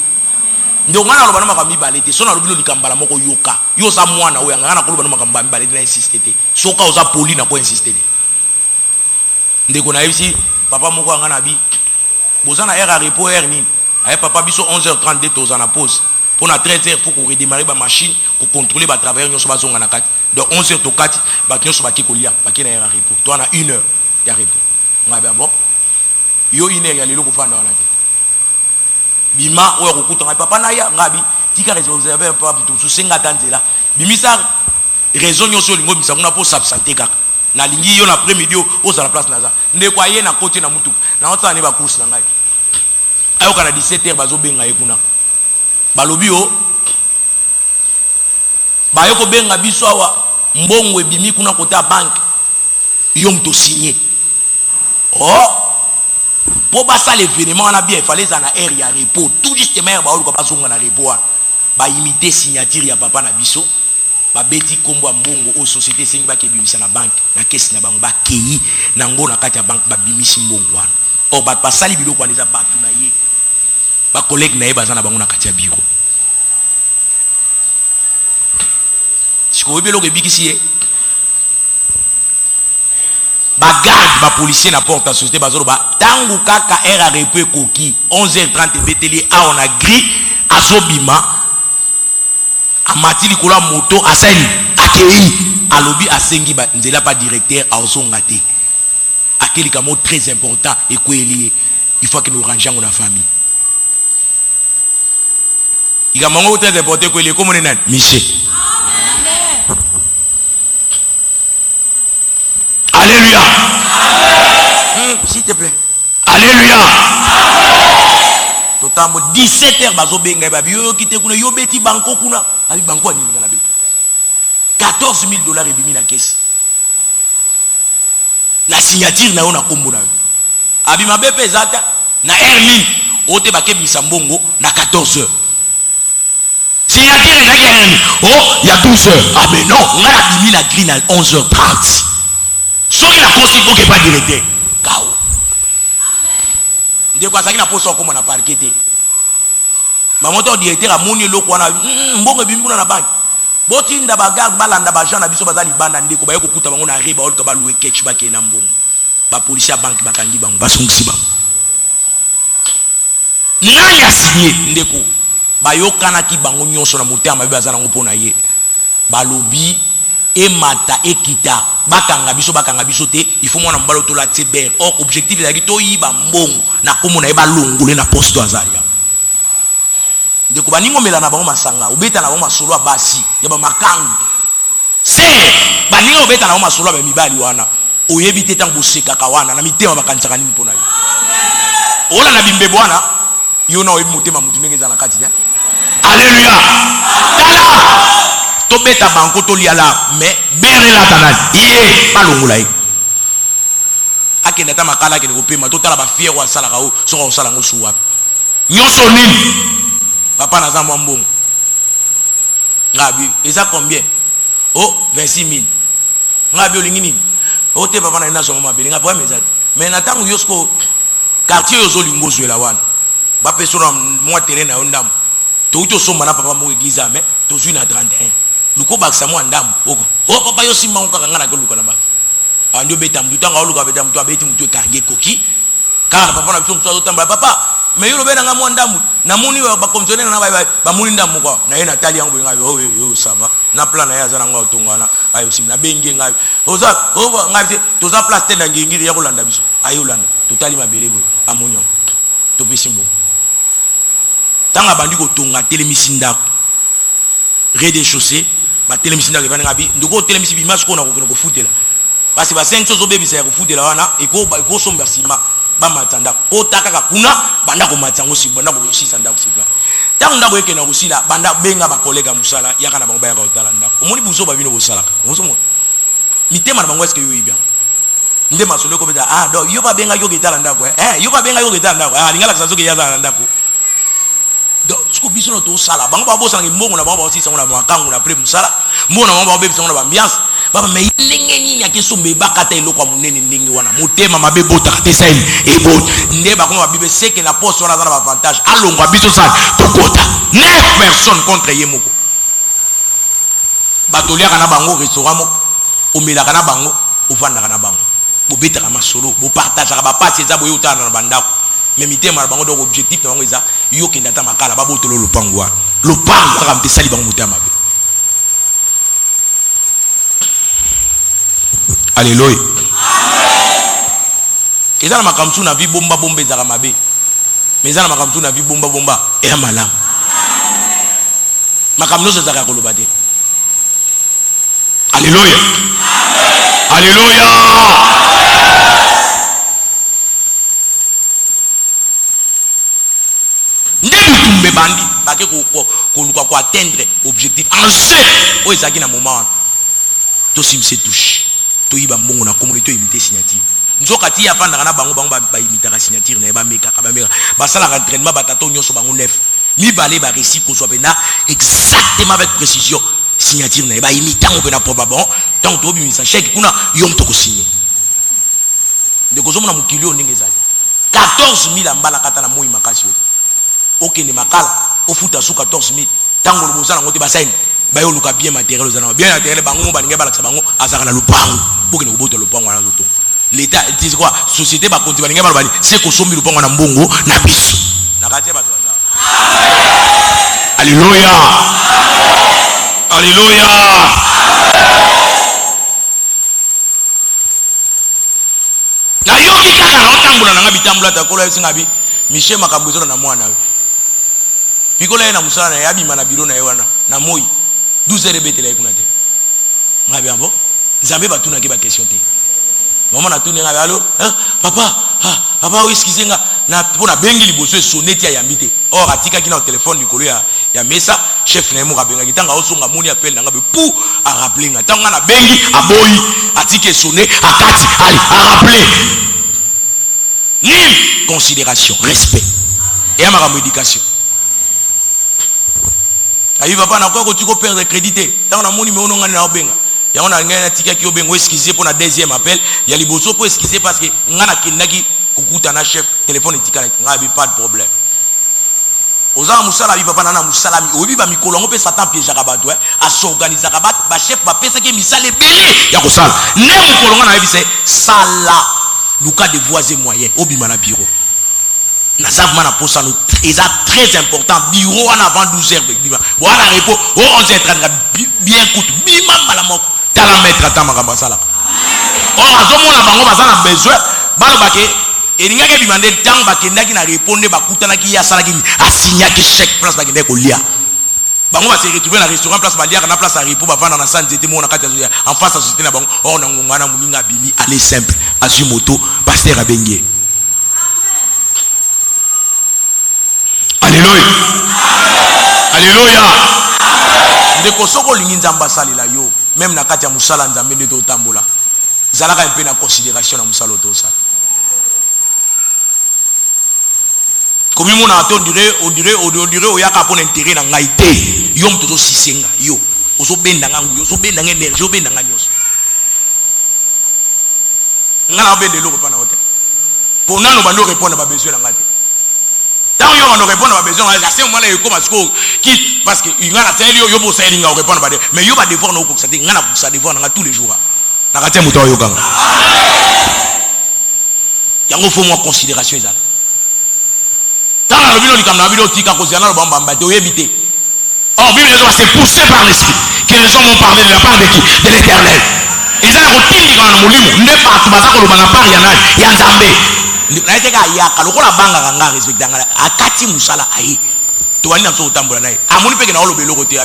Speaker 1: ndio ngana loba na makambo balete so na lobilo likambala moko yoka yo za mwana oya ngana koloba na makambo balete na insister te soka oza poli na ko insister te ndeko na yebisi papa moko ngana bi bozana heure à repos heure nini ay papa biso 11h32 toza na pause pour na 13h faut qu'on redémarrer ba machine pour contrôler ba travailleurs nyoso bazonga na kati donc 11h to kati ba nyoso ba kikolia ba kina heure à repos toi na 1h ya repos ngabe bon yo 1h ya lelo ko fanda wana te bima oyo kokuta ngai papa na ya ngabi tika réserver pas tout sous 50 nzela bimisa raison nyoso lingo bimisa kuna pour s'absenter kaka na lingi yo na après-midi o za la place naza ndeko aye na côté na mutu na otsa ne ba course na ngai ayo kana 17h bazo benga ye kuna balobi o ba yo ko benga biso awa mbongo ebimi kuna kota banque yo mto signé oh pour basa l'événement on a bien fallait ça na air ya repos tout justement ba oluka bazonga na repos ba imiter signature ya papa na biso ba beti kombo mbongo o société sengi ba kebimisa na banque na caisse na bango ba keyi na ngo na kati ya banque ba bimisi mbongo wana o ba pasali biloko wana za batu na ye ba collègue na ye bazana bango na kati ya bureau siko webelo ke bikisi ye ba garde ba policier na porte la société bazolo ba tangu kaka era repos koki 11h30 beteli a on a gris azobima amati likolo moto asali akei alobi asengi ba nzela pas directeur azonga te akeli ka mot très important et ko lié il faut que nous rangeons na famille il y a mot très important ko lié comme nani Michel amen alléluia s'il te plaît alléluia totambo 17h bazo benga ba biyo kite kuna yo beti banko kuna abi banko ani ngala beti $14,000 ebimi na caisse na signature na yo na kombo na yo abi mabepe zata na R1000 ote bakebisa mbongo na 14h signature na R1000 oh il y a 12h ah mais non ngala bimi na grille na 11h30 soki na kosi faut que pas directeur kao ndeko azaki na poso ko na parquet te mamoto directeur amoni loko wana mbongo ebimi kuna na banque botinda ba garde balanda ba gens na biso bazali banda ndeko ba yokuta bango na riba oluka ba louer ketch ba ke na mbongo ba policier banque bakangi bango basungisi bango nani a signé ndeko ba yokana ki bango nyonso na motema bazana ngo pona ye balobi emata ekita bakanga biso te il faut mona mbalo to la tiber or objectif ezaki to yiba mbongo na komona eba longole na poste azalia ndeko baningo mela na bango masanga obeta na bango masolo basi ya ba makangu se baningo obeta na bango masolo ba mibali wana oyebi te tango seka kawana na mitema bakantsaka nini pona yo ola na bimbe bwana yo na oyebi motema mutu ndenge za na kati ya alléluia tala to beta banko to liala mais bere la tanali iye balongula ye akenda ta makala ke ko pema to tala ba fiero asala ka o so ko sala ngo suwa nyonso nini papa na zambo mbongo ngabi eza combien oh 26,000 ngabi olingi nini o te papa na ina so mama belinga po mezati mais na tango yosko quartier yo zo lingo zwela wana ba peso na moi terrain na ndam to uto somba na papa mo église mais to zui na 31 luko bakisa mo ndam oko o papa yo simba ngaka ngana ko luka na ba andio beta mtu tanga oluka beta mtu abeti mtu kange koki kana papa na biso mtu azotamba papa mais yo lobena nga mo ndam na muni ba komtone na ba muni ndam ko na ye natali yango nga yo sava na plan na ya zana ngo tongana ayo simna benge nga oza o ngati to za place tena ngingiri ya kolanda biso ayo landa totali mabelebo amonyo to pisimbo tant que bandi ko tonga télémisinda rez-de-chaussée ba télémisinda ke bana ngabi ndoko télémisi bi mas ko na ko foutela parce que ba 5 choses obebisa ya ko foutela wana et ko somba sima ba matanda ko taka kuna banda ko matsango si banda ko sisa ndako sipla tant ndako yeke na kusila banda benga ba collègue musala yaka na bango ba ya ko tala ndako omoni buso ba bino bosalaka osomo mitema na bango est-ce que yo ibia nde masolo ko beta do yo ba benga yo ke tala ndako yo ba benga yo ke tala ndako lingala kasazo ke ya tala ndako donc ce que biso no to sala bango ba bosa ngimbongo na bango ba sisa na makangu na pre musala mbona bango ba bebisa na ambiance baba me ndenge nini akesombe bakata eloko munene ndenge wana motema mabe bota katesa e bot nde ba ko bibe seke na poste wana za na avantage alongwa biso sa kokota 9 personnes contre yemoko batolia kana bango restaurant mo omela kana bango ovanda kana bango bobeta kana masolo bo partage ba passe za boyo tana na bandako mais mitema na bango donc objectif na bango eza yo kenda ta makala ba botolo lopango wana lopango kaka mpesali bango motema mabe. Alléluia. Et ça, ma kamsu na vie bomba bomba ezaka mabe. Mais ça, ma kamsu na vie bomba bomba et amalam. Ma kamno se zaka kolobate. Alléluia. Alléluia. Ndé tumbe bandi bake ko atteindre objectif en jeu o ezaki na moment to sim se touche. Toyiba mbongo na communauté imité signature nzoka ti ya fanda kana bango ba imitaka signature na ba meka ba sala entraînement batato nyonso bango 9 mi balé ba récit ko so pena exactement avec précision signature na ba imitango pena probablement tant to bimisa chèque kuna yom to ko signer de ko zomona mukilio ndenge zali 14000 ambala kata na moyi makasi okende makala ofuta su 14000 tango lo bosala ngote ba saine bayo luka bien matériel ozana bien matériel bango baninga balakisa bango azaka na lupango bokene kobota lupango na zoto l'état dit quoi société ba konti baninga balobani c'est ko sombi lupango na mbongo na biso na kati ba doza. Alléluia. Alléluia. Na yo kikaka na otambula na bitambula takola singa bi Michel makambuzo na mwana pikola na musala na yabi mana biro na yewana na moi 12 heures betela ikunate ngabe ambo nzambe batuna ke ba question te maman na tuni ngabe allo papa excusez nga na pona bengi liboso soneti ya yambite or atika kina au téléphone likolo ya mesa chef na mo kabenga kitanga osonga moni appel ngabe pou a rappeler nga tanga na bengi aboyi atike sonné akati ali a rappeler ni considération respect et ma éducation. Il va pas n'avoir que tu peux perdre crédité. Tant on a mon numéro non on a benga. Il y a on a un ticket qui est benga excusez pour la deuxième appel. Il y a les bossos pour excuser parce que on a qui kukuta na chef téléphone etika na pas de problème. Oza musala bi papa na musala mi obi ba mikolo ngo pe satan piège ka bato a s'organiser ka bato ba chef ba pesa ke misale belé ya ko sala. Ne mikolo nga na bise sala luka de voisin moyen obi mana bureau. Na savement na posa no est très important bureau en avant 12 heures bima voilà repos au 11h30 bien coûte bima malamo tala mettre atama ka basala or azomona bango basala besoin balo bake elinga ke bimande tang bakendaki na répondre bakutana ki ya sala ki asigna ki chèque place bakende ko lia bango ba se retrouver na restaurant place ba lia na place à repos ba vendre na santé te mona kati en face à société na bango or na ngongana muninga bimi aller simple azu moto pasteur abengie. Alléluia. Alléluia. Ndeko soko lingi nzamba salila yo même na kati ya musala nzambe nde to tambola zalaka mpe na considération na musala to sala comme mon on dirait oyaka pour intérêt na ngai te yo mto to sisenga yo oso benda ngangu yo so benda ngene yo benda nganyos ngana bende loko pa na hotel pour nano bando répondre ba besoin na ngate. Tant que on répond à besoin, c'est moi là comme score qui parce que il y a la télé yo bo ça il répondre pas mais yo va devoir no ko ça ngana ko ça devoir na tous les jours na kati muto yo kanga yango faut moi considération ça tant la bino likamna bino tika ko ziana ba mbamba to yebite or Bible c'est poussé par l'esprit que les hommes ont parlé de la part de qui de l'Éternel ils ont retindi quand molimo ne pas tu basa ko lo bana par ya nzambe na eteka ya kalokola banga kanga respect ngala akati musala ai to ani na so tambola nae amoni peke na olobelo kote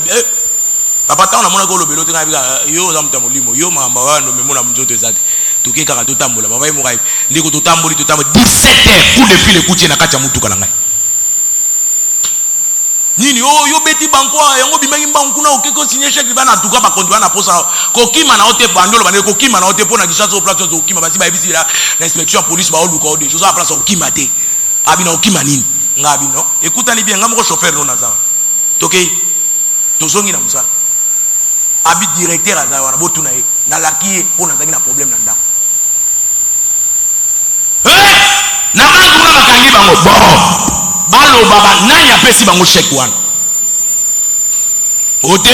Speaker 1: papa ta na mona ko olobelo te ngabika yo za mta molimo yo mamba wana memona mzoto ezate toke kaka to tambola baba mo kai ndiko to tamboli 17h coup de fil écoute na kacha mutuka na ngai nini yo beti banko yango bimengi banko na okeko signer chèque bana tuka ba konti bana posa ko kima na ote bandolo bana ko kima na ote pona gisha so plateau so kima basi ba ebisi la l'inspection police ba oluka ode chose a place o kima te abi na okima nini ngabi no écoute ni bien ngamo chauffeur no naza toke tozongi na musa abi directeur aza wana botuna ye na laki pona zangi na problème na ndako na bantu na bakangi bango bon balo baba nani apesi bango chèque wana ote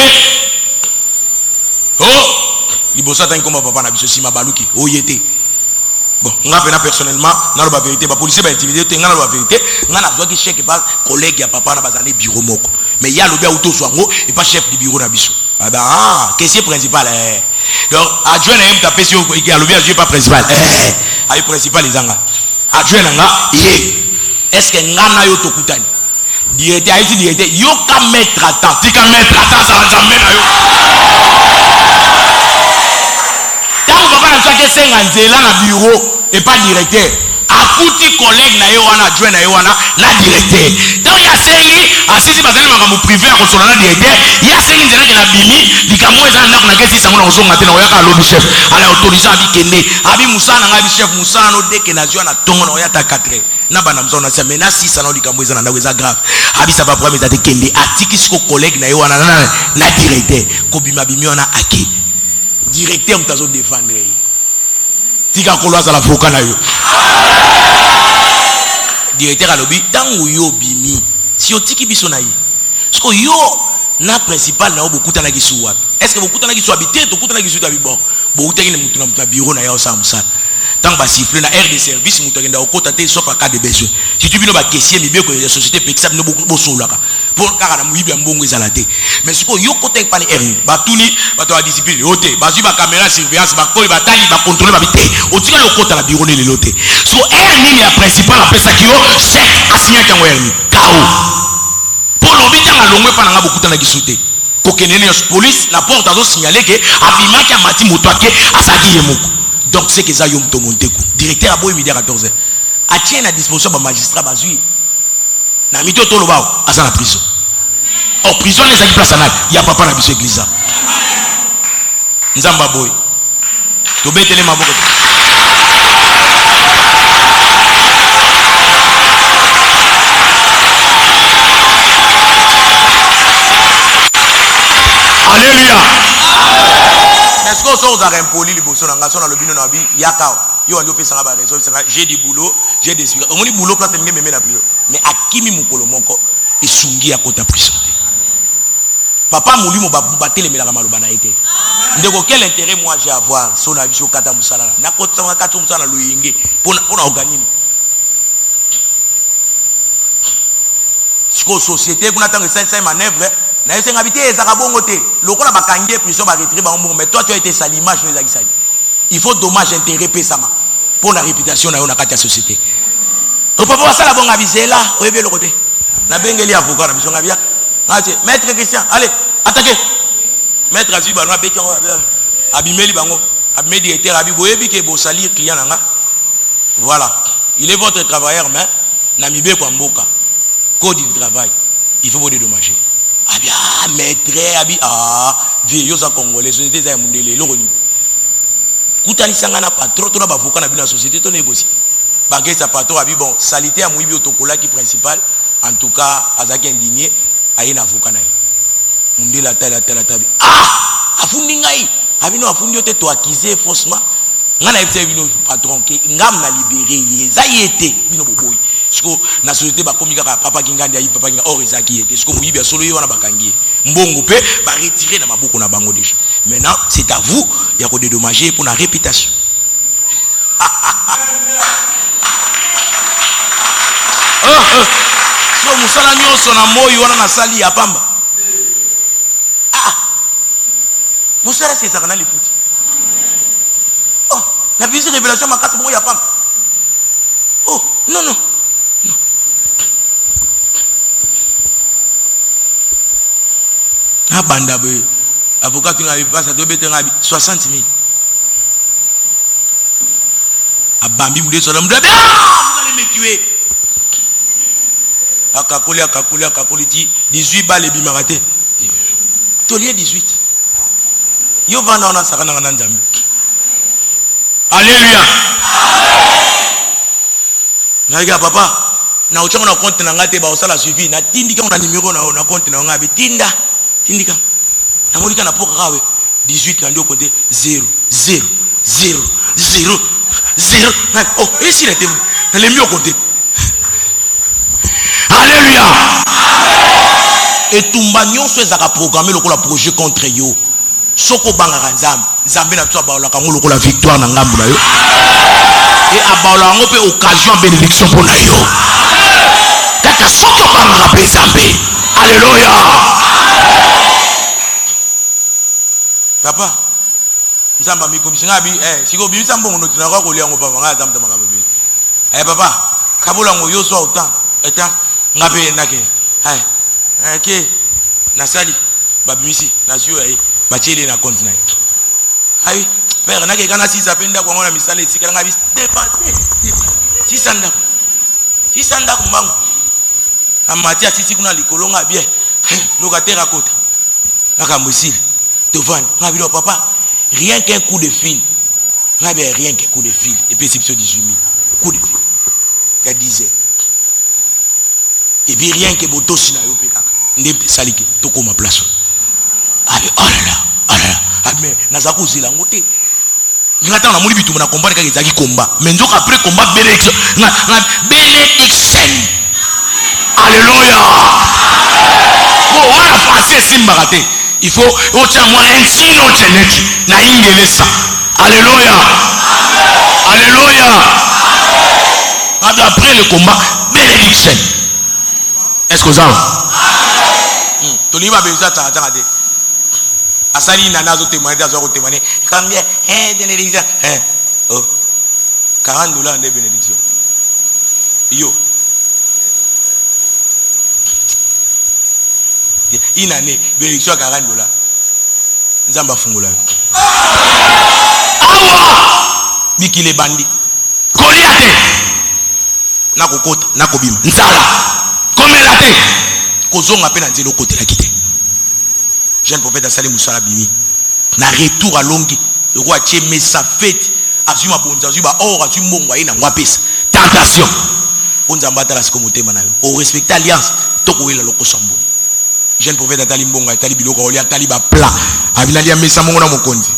Speaker 1: libosa tangi komba papa na biso sima baluki oyete bon nga pena personnellement na ba vérité ba policier ba intimidé te nga na ba vérité nga na doit que chèque pas collègue ya papa na bazane bureau moko mais ya lobi auto soango et pas chef du bureau na biso caissier principal donc adjoint na mta pesi yo ya lobi adjoint pas principal ay principal ezanga adjoint na nga est-ce que ngana yo tokutani diete aiti diete yo ka mettre attends tika mettre attends ça va mettre yo tant papa na soki senga nzela na bureau et pas directeur akuti collègue na yo wana adjoint na yo wana na directeur donc ya sengi asisi bazali makambo privé ya kosola na directeur ya sengi nzela ke na bimi likambo eza na ndako na kesi sango na kozonga te na oyaka alobi chef ala autorisé abi kende abi musana ngabi chef musana no deke na zwa na tongo na oyata 4 na bana mzo na sia mena 6 na likambo eza na ndako eza grave abi ça va problème eza te kende atiki siko collègue na yo wana na directeur ko bima bimi wana ake directeur mtazo défendre tika kolwaza la foka na yo directeur alobi tango yo bimi si otiki biso na ye siko yo na principal na obokuta na kisu wapi est-ce que bokuta na kisu habité to kuta na kisu tabi bon bokuta ni mutu na bureau na yo sa musala tant ba siffler na air de service mutu ngenda okota te sauf en cas de besoin si tu bino ba caissier mi beko ya société pexap no bo solaka pour kaka na muyibi mbongo ezala te mais siko yo kota pa ni air ba tuni ba to discipline ote ba ba caméra surveillance ba ko ba tali ba contrôler ba bité otika yo kota na bureau ne lelote so air ni ya principal a pesa kio chef asigna kango air ni kao pour l'obédience à l'ongwe pas na bokuta na kisute ko kenene police la porte a signalé que abimaki a mati motoake asaki yemoko donc c'est que ça yom to monteku directeur a boy midi à 14h a tient à disposition ba magistrat bazui na mito to lobao asa na prison en prison les aki place na ya papa na biso église nzamba boy to betele maboko alléluia. Est-ce que vous avez un poli liboso na ngaso na lobino na bi yakao yo ando pesa ngaba raison j'ai du boulot j'ai des suites omoni boulot quand ngeme mena prison mais akimi mukolo moko esungi ya kota prison papa mulimo ba telemela kama lobana été ndeko quel intérêt moi j'ai à voir son avis au kata musala na kota na kata musala loyenge pona organiser siko société kuna tango ça manœuvre na esenga bité ezaka bongo te lokola bakangie prison ba retirer ba bongo mais toi tu as été sali image les akisali il faut dommage intérêt pesama pour la réputation na yo na kati ya société o papa wasala bonga bizela oyebe lokote na bengeli avocat na bisonga bia ngati maître Christian allez attaquez maître aziba na beki abimeli bango abimeli était abi boyebi ke bo salir client nanga voilà il est votre travailleur mais na mibe kwa mboka code du travail il faut vous dédommager abi maître abi vieux za congolais société za mundele lokoni kutani sangana patron to na bavoka na bina société to négocier bagay sa patron abi bon salité ya muibi otokola ki principal en tout cas azaki indigné aye na avoka na ye mundela tala tabi afundi ngai abi no afundi ote to accuser faussement ngana epse bino patron ke ngam na libérer ye za yete bino boboyi siko na société ba komika ka papa kingandi ayi papa kinga or ezaki yete siko muyibi ya solo yo wana bakangi mbongo pe ba retirer na maboko na bango déjà maintenant c'est à vous ya ko dédommager pour la réputation so musala nyonso na moyi wana na sali ya pamba musala c'est ça kana liputi la visite révélation makati bongo ya pamba non
Speaker 2: Ah, banda, avocat, tu n'avais pas, ça doit être 60 000. Ah, Bambi, vous allez me tuer. Akakoli, 18 balles et bimaraté. Tolier 18. Yo vanda on a ça dans Nzambi.
Speaker 1: Alléluia.
Speaker 2: Naga papa, na ochonga na compte na ngate ba osala suivi na tindika na numéro na compte na ngabe tindika. Na molika na poka kawe 18 na ndio compte 0 0 0 0 0. Oh, et si la temu. Na le mieux compte.
Speaker 1: Alléluia.
Speaker 2: Et tumba nyonso ezaka programmer lokola projet contre yo. Soko bangaka nzambe na tso baola kango lokola victoire na ngambu na yo.
Speaker 1: Et abaola ngo pe occasion bénédiction pour na yo. Kaka soko bangaka pe nzambe. Alléluia.
Speaker 2: Papa, nzamba mikomisa bi siko bi nzamba ngo tina kwa kolia ngo papa nga nzamba maka bebe. Papa, kabola ngo yo so autant eta ngabe nake. Ke nasali babimisi nasio bachele na compte na ai père nake kana sisa penda kwa ngona misale sikala ngabi dépenser 600 kumangu amatia sisi kuna likolonga bien locataire kota naka musile devant ngabi lo papa rien qu'un coup de fil ngabi rien qu'un coup de fil et puis c'est 18 000 coup de fil qu'à 10 heures. Et puis rien que boto sina yo peka ndempe salike toko ma place. Allez, oh là là, mais nazako zila ngote. Ngata na muli bitu na combat ka ezaki combat. Mais nzoka après combat bénédiction. Bénédiction.
Speaker 1: Alléluia.
Speaker 2: Bon, on a passé simba raté.
Speaker 1: Il faut ocha moi un signe cheneki na ingelesa. Alléluia. Alléluia. Après le combat, bénédiction. Est-ce que vous avez?
Speaker 2: Tolima beza tata asali na nazo témoigner dazo témoigner combien bénédiction oh $40 de bénédiction yo une année bénédiction $40 nzamba fungula awa bikile bandi
Speaker 1: Goliath
Speaker 2: na kokota na kobima
Speaker 1: nzala komela te
Speaker 2: kozonga pe na nzelo côté la kité jeune prophète asali musala bimi na retour à longi le roi tchemé sa fête azuma bonza azuba or azuma mbongo ina ngwapesa
Speaker 1: tentation
Speaker 2: onza mbata la siko motema na yo o respecter alliance toko wela lokoso mbongo jeune prophète atali mbongo atali biloko oli atali ba plat abilali ya mesa mongo na mokonzi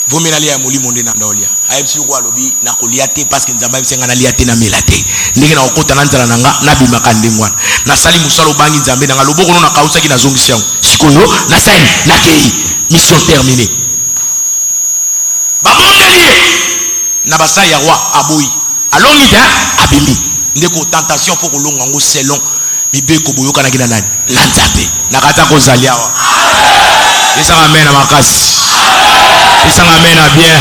Speaker 2: vomena lia moli monde na ndaolia ayebisi ko alobi na koliate parce que nzamba bisenga na liate na melate ndenge na okota na nzala nanga na bimaka ndengwana na sali musalo bangi nzambe na loboko no na kausa ki na zongisi yango
Speaker 1: sikoyo na saini na kei mission terminée
Speaker 2: babondeli na basai ya roi aboyi
Speaker 1: alongi ta abimi
Speaker 2: ndeko tentation faut ko longa ngo selon mibeko boyoka na kina nani
Speaker 1: na nzambe
Speaker 2: nakata ko zalia wa
Speaker 1: esa amen na makasi esa amen na bien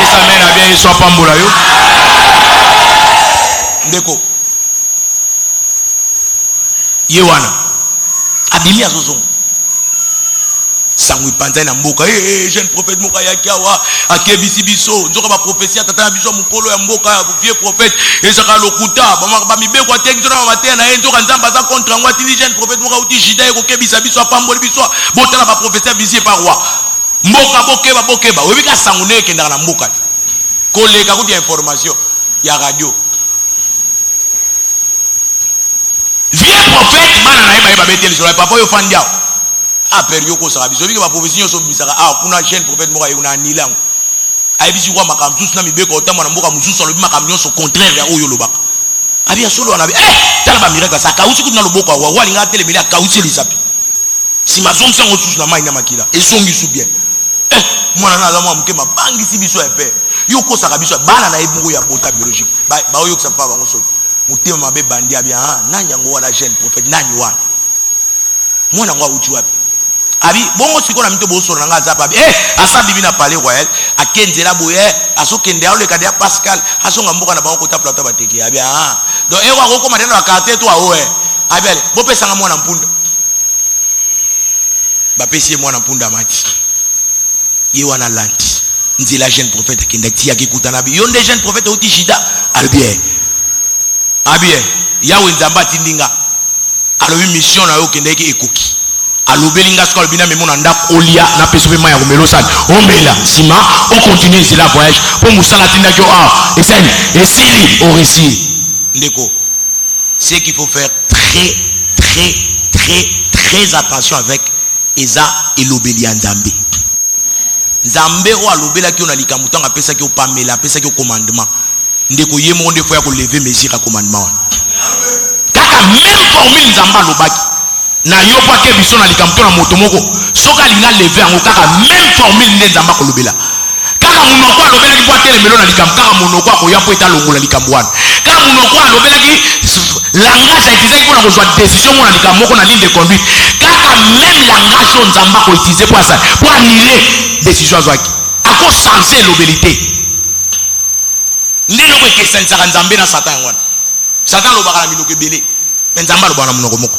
Speaker 1: esa amen na bien so pambola yo
Speaker 2: ndeko yewana abimi azozonga sangu panza na mboka jeune prophète moka ya kiawa akebisi biso nzoka ba prophétie tata na biso mukolo ya mboka ya vieux prophète ezaka lokuta ba mibeko atengi tona matin na nzoka nzamba za contre ngwa tini jeune prophète moka uti jida eko kebisa biso pamboli biso botala ba prophétie bisi par roi mboka bokeba webika sangu ne kenda na mboka koleka kuti information ya radio
Speaker 1: vieux prophète
Speaker 2: bana na yeba beteli so papa yo fandiao aperio ko saka biso bika ba prophétie so bisaka kuna jeune prophète moka yuna nilango ayebisi kwa makambo tous na mibeko otama na mboka mususu alobi makambo nyonso contraire ya oyo lobaka abia solo anabi tala ba miracle sa kausi kuna loboko wa wali nga telemeli akausi lisapi si mazongisa ngo susu na mai na makila esongi su bien mwana na zamu amke mabangi si biso epe yo ko saka biso bana na ebungo ya bota biologique ba oyo ksa pa bango so mutema mabe bandi abia nanya ngo wana jeune prophète nani wana mwana ngwa uti wapi abi bongo siko na mito boso na nga zapa asa bibi na palais royal akenzela boye asokende aole kadia Pascal asonga mboka na bango kota plateau bateke abia donc ewa ko matendo akate to awe abia bo pesa nga mwana mpunda bapesi moi na punda mati ye wana lanti nzela jeune prophète kenda tia kikutana bi yonde jeune prophète oti shida albien yawe nzamba tindinga alobi mission na yo kenda ki ekoki alobeli nga skola bina memo na ndako olia na peso pe maya komelo sali omela sima on continue c'est la voyage pour musala tinda ki esen esili au récit ndeko c'est qu'il faut faire très attention avec eza elobeli ya nzambe nzambe o alobela ki ona likamutanga apesa ki opamela apesa ki commandement ndeko ye mo ndefo ya ko lever mesure à commandement kaka même formule nzamba lobaki na yo pa ke biso na likamto na moto moko soka linga lever yango kaka même formule nde nzamba ko lobela kaka munoko alobela ki kwa tele melo na likamto kaka munoko akoya po eta longola likambo wana kaka munoko alobela ki langage utilisé pour la décision mo na likambo moko na ligne de conduite kaka même langage on nzamba ko utiliser pour ça pour annuler décision azwaki ako sensé l'obélité ndelo ko kesenza nzambe na satan wana satan lobaka na minoko ebele mais nzamba lobana munoko moko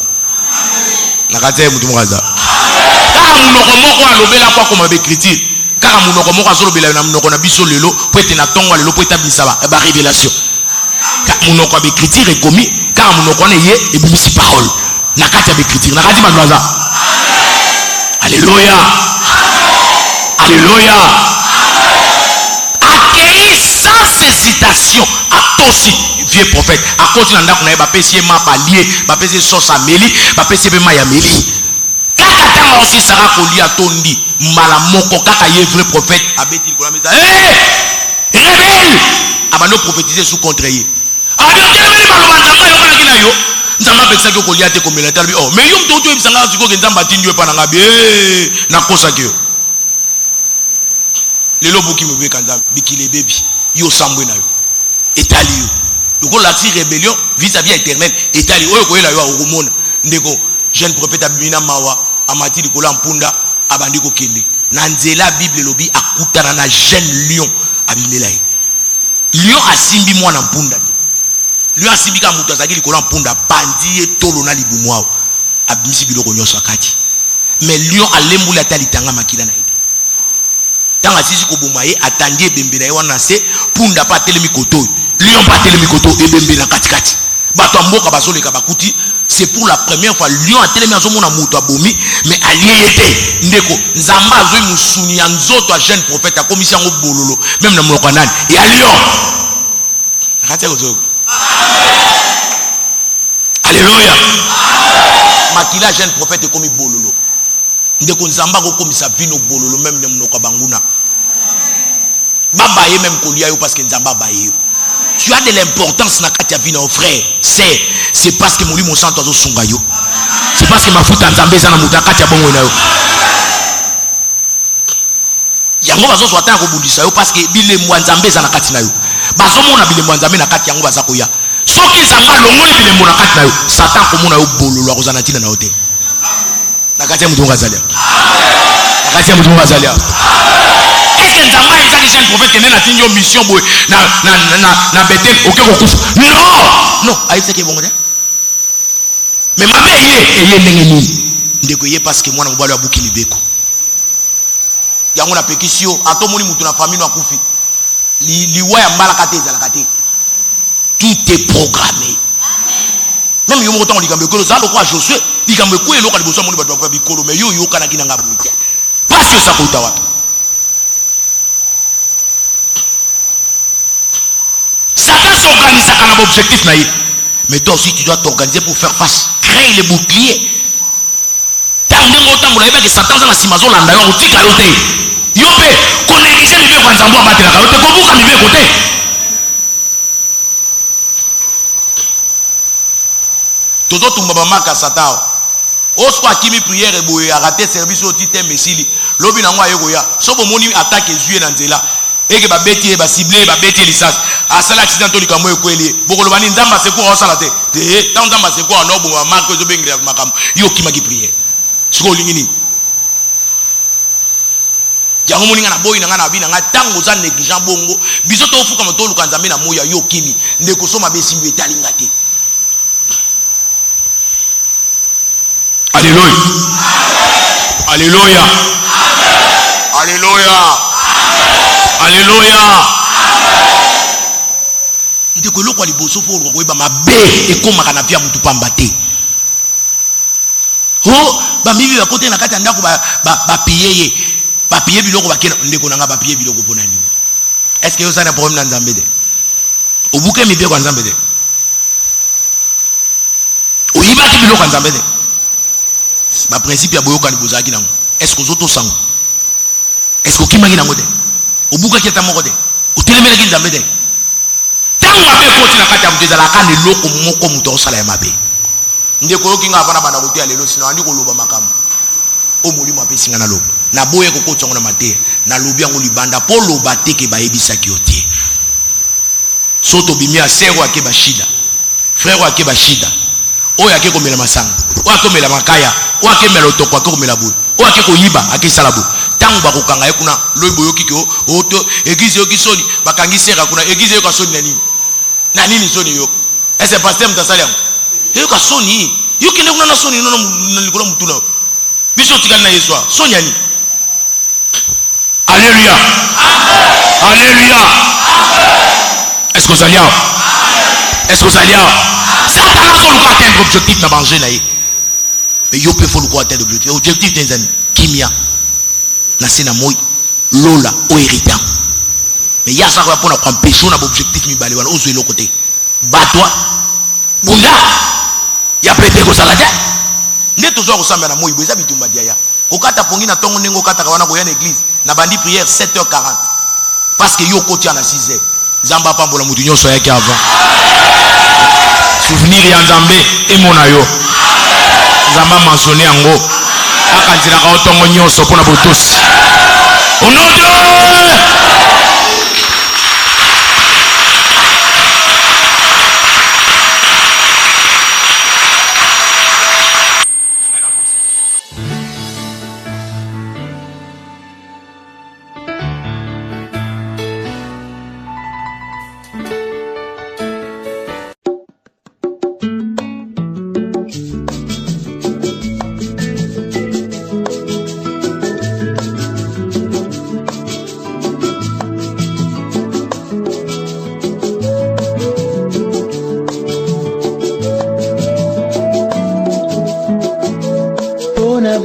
Speaker 2: nakate mutu mokaza kaka munoko moko alobela kwa koma écriture kaka munoko moko azolobela na munoko na biso lelo po ete na tongo lelo po etabisa ba révélation kaka munoko ya écriture ekomi kaka munoko na ye ebimisi parole nakati ya écriture nakati bandwaza alléluia alléluia accueilli sans hésitation à tosi vieux prophète à cause na ndako na ye bapesi ma palier bapesi sauce ameli bapesi pe maya meli kaka tanga aussi sara kolia tondi mala moko kaka ye vrai prophète abeti ko la mesa rebelle abando prophétiser sous contre ye abandi otelemi maloba nzamba yo kana kina yo nzamba pesa ko kolia te komela tali oh mais yo mto to ebisanga ziko ke nzamba tindi yo pa na ngabe na kosa ke yo lelo boki mobeka nzamba bikile baby yo sambwe na yo etali yo loko la ti rébellion vis-à-vis éternel etali oyo ko ela yo akomona ndeko jeune prophète abimina mawa amati likola mpunda abandi ko kende na nzela bible lobi akutana na jeune lion abimela ye lion asimbi mwana mpunda lion asimbi ka mutu azaki likola mpunda pandi ye tolo na libumu awo abimisi biloko nyonso akati mais lion alembula ata litanga makila na ye tanga sisi koboma ye atandi ebembe na ye wana se punda pa atelemi koto lion pa atelemi koto ebembe na katikati bato mboka bazoleka bakuti c'est pour la première fois lion atelemi azomona moto abomi mais alie ete ndeko nzamba azoi musuni ya nzoto a jeune prophète akomisi yango bololo même na monoko nani ya lion nakati ya kozoko alléluia makila jeune prophète ekomi bololo ndeko nzamba kokomisa vino bololo même na monoko banguna baba ye même kolia yo parce que nzamba ba yo tu as de l'importance na kati ya vino frère c'est parce que molimo santo azo sunga yo c'est parce que mafuta nzambe za na muta kati ya bongo na yo yango bazo swata ko bundisa yo parce que bilembo nzambe za na kati na yo bazo mona bilembo nzambe na kati yango baza koya soki nzamba longoli bilembo na kati na yo satan ko mona yo bololo akozana tina na hotel nakati ya mutu ngazalia nakati ya mutu ngazalia est-ce que nzamba ezali jeune prophète kende na tinyo mission boy na Bethel oke kokufa non aïe ke bongo de mais mabe eye ndenge nini ndeko ye parce que mwana mobali abuki libeko yango na pekisio atomoni mutu na famille akufi liwa ya mbala kate ezalaka te tout est programmé même yo moko tango likambo ekolo za lokwa Josué likambo eko eloka liboso moni bato bakoya bikolo mais yo yoka na kina nga bote parce que ça kota wapi Satan s'organise à l'objectif naïf. Mais toi aussi tu dois t'organiser pour faire face. Créer les boucliers. Tant que Satan a si mazo landa yo uti kalote. Yo pe ko négliger mibe kwa nzambo abatela kalote ko buka mibe côté. Toto tumba maka Satan. Osko akimi prière e boye a raté service au titre mesili. Lobi na ngwa yeko ya. So bomoni attaque ezue na nzela. Et que ba beti ba ciblé ba beti lisas asala accident to likambo ekweli bokolo bani nzamba secours osala te tant nzamba secours no bo marque zo bengi makam yo kimaki prière siko lingini yango moninga na boyi na na bina nga tango za négligent bongo biso to fuka moto luka nzambe na moya yo kimi ndeko soma be simbi etalinga te alléluia Alléluia. Alléluia. Alléluia. Ndeko eloko liboso po koyeba mabe ekomaka na via mutu pamba te. Oh, bamibi bakote na kati ya ndako bapiye bapiye biloko bakena ndeko nanga bapiye biloko pona nini. Est-ce que ça na problème na Nzambe de? Obuke mibe kwa Nzambe de. Oyibaki biloko Nzambe de. Ba principe ya boyoka ni bozaki nango. Est-ce que ozoto sango? Est-ce que okimaki nango de? Obuka kieta moko de. Otelemela ki Nzambe de. Tango mabe koti na kati ya mutu ezalaka na eloko moko mutu osala ya mabe. Ndeko yoki nga avana bana kotia lelo sino andi koloba makambo. O molimo apesinga na lobo. Na boye kokoti yango na mate. Na lobi yango libanda po loba te ke bayebisaki yo te. Soto bimia sero ake bashida. Frère ake bashida. Oyo ake komela masanga. Oyo ake komela makaya. Oyo ake mela otoko ake komela boye. Oyo ake koyiba ake sala boye. Tango bakokanga ye kuna lobo yoki ke oto église yoki soni bakangi sera kuna église yoka soni na nini? Na nini soni yo? Est-ce pasteur mtasali yango? Yoka soni. Yoki ne kuna na soni no na likolo mutuna. Biso tikana na Yesu. Soni ani? Alléluia. Alléluia. Est-ce que vous allez? Est-ce que vous allez? Satan a voulu atteindre l'objectif de manger. Mais il faut le atteindre l'objectif. L'objectif des amis, kimia. Nasena moi, lola, o héritant. Mais il y a ça pour empêcher l'objectif de balé. On se le côté. Bat-toi. Bunda. Il y a peut-être que ça l'a dit. N'est toujours ressemble à moi. Il y a bitumba diaya. Okata pongi na tongo nengo kata kawana koya na église. Na bandi prière 7h40. Parce que yo kotia na 6h. Zamba pambola mutu nyonso yaki avant. Souvenir ya Nzambe emona yo. Zamba mentionné yango. Akanzira ka otongo nyonso pona botosi. Au nom de Dieu.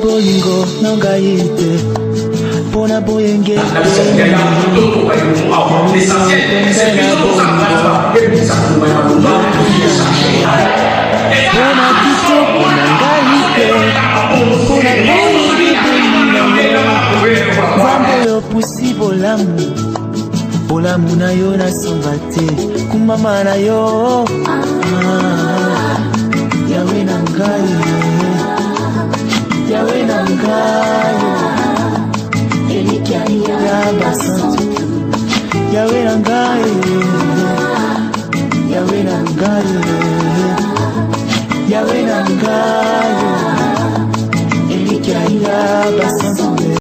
Speaker 3: boyingo nongaite pona boyenge pona kitoko nangaite pona nzambe opusi bolamu na yo nasomba te kumama na yo yawe na ngai Yawe nangayo Yawe nangayo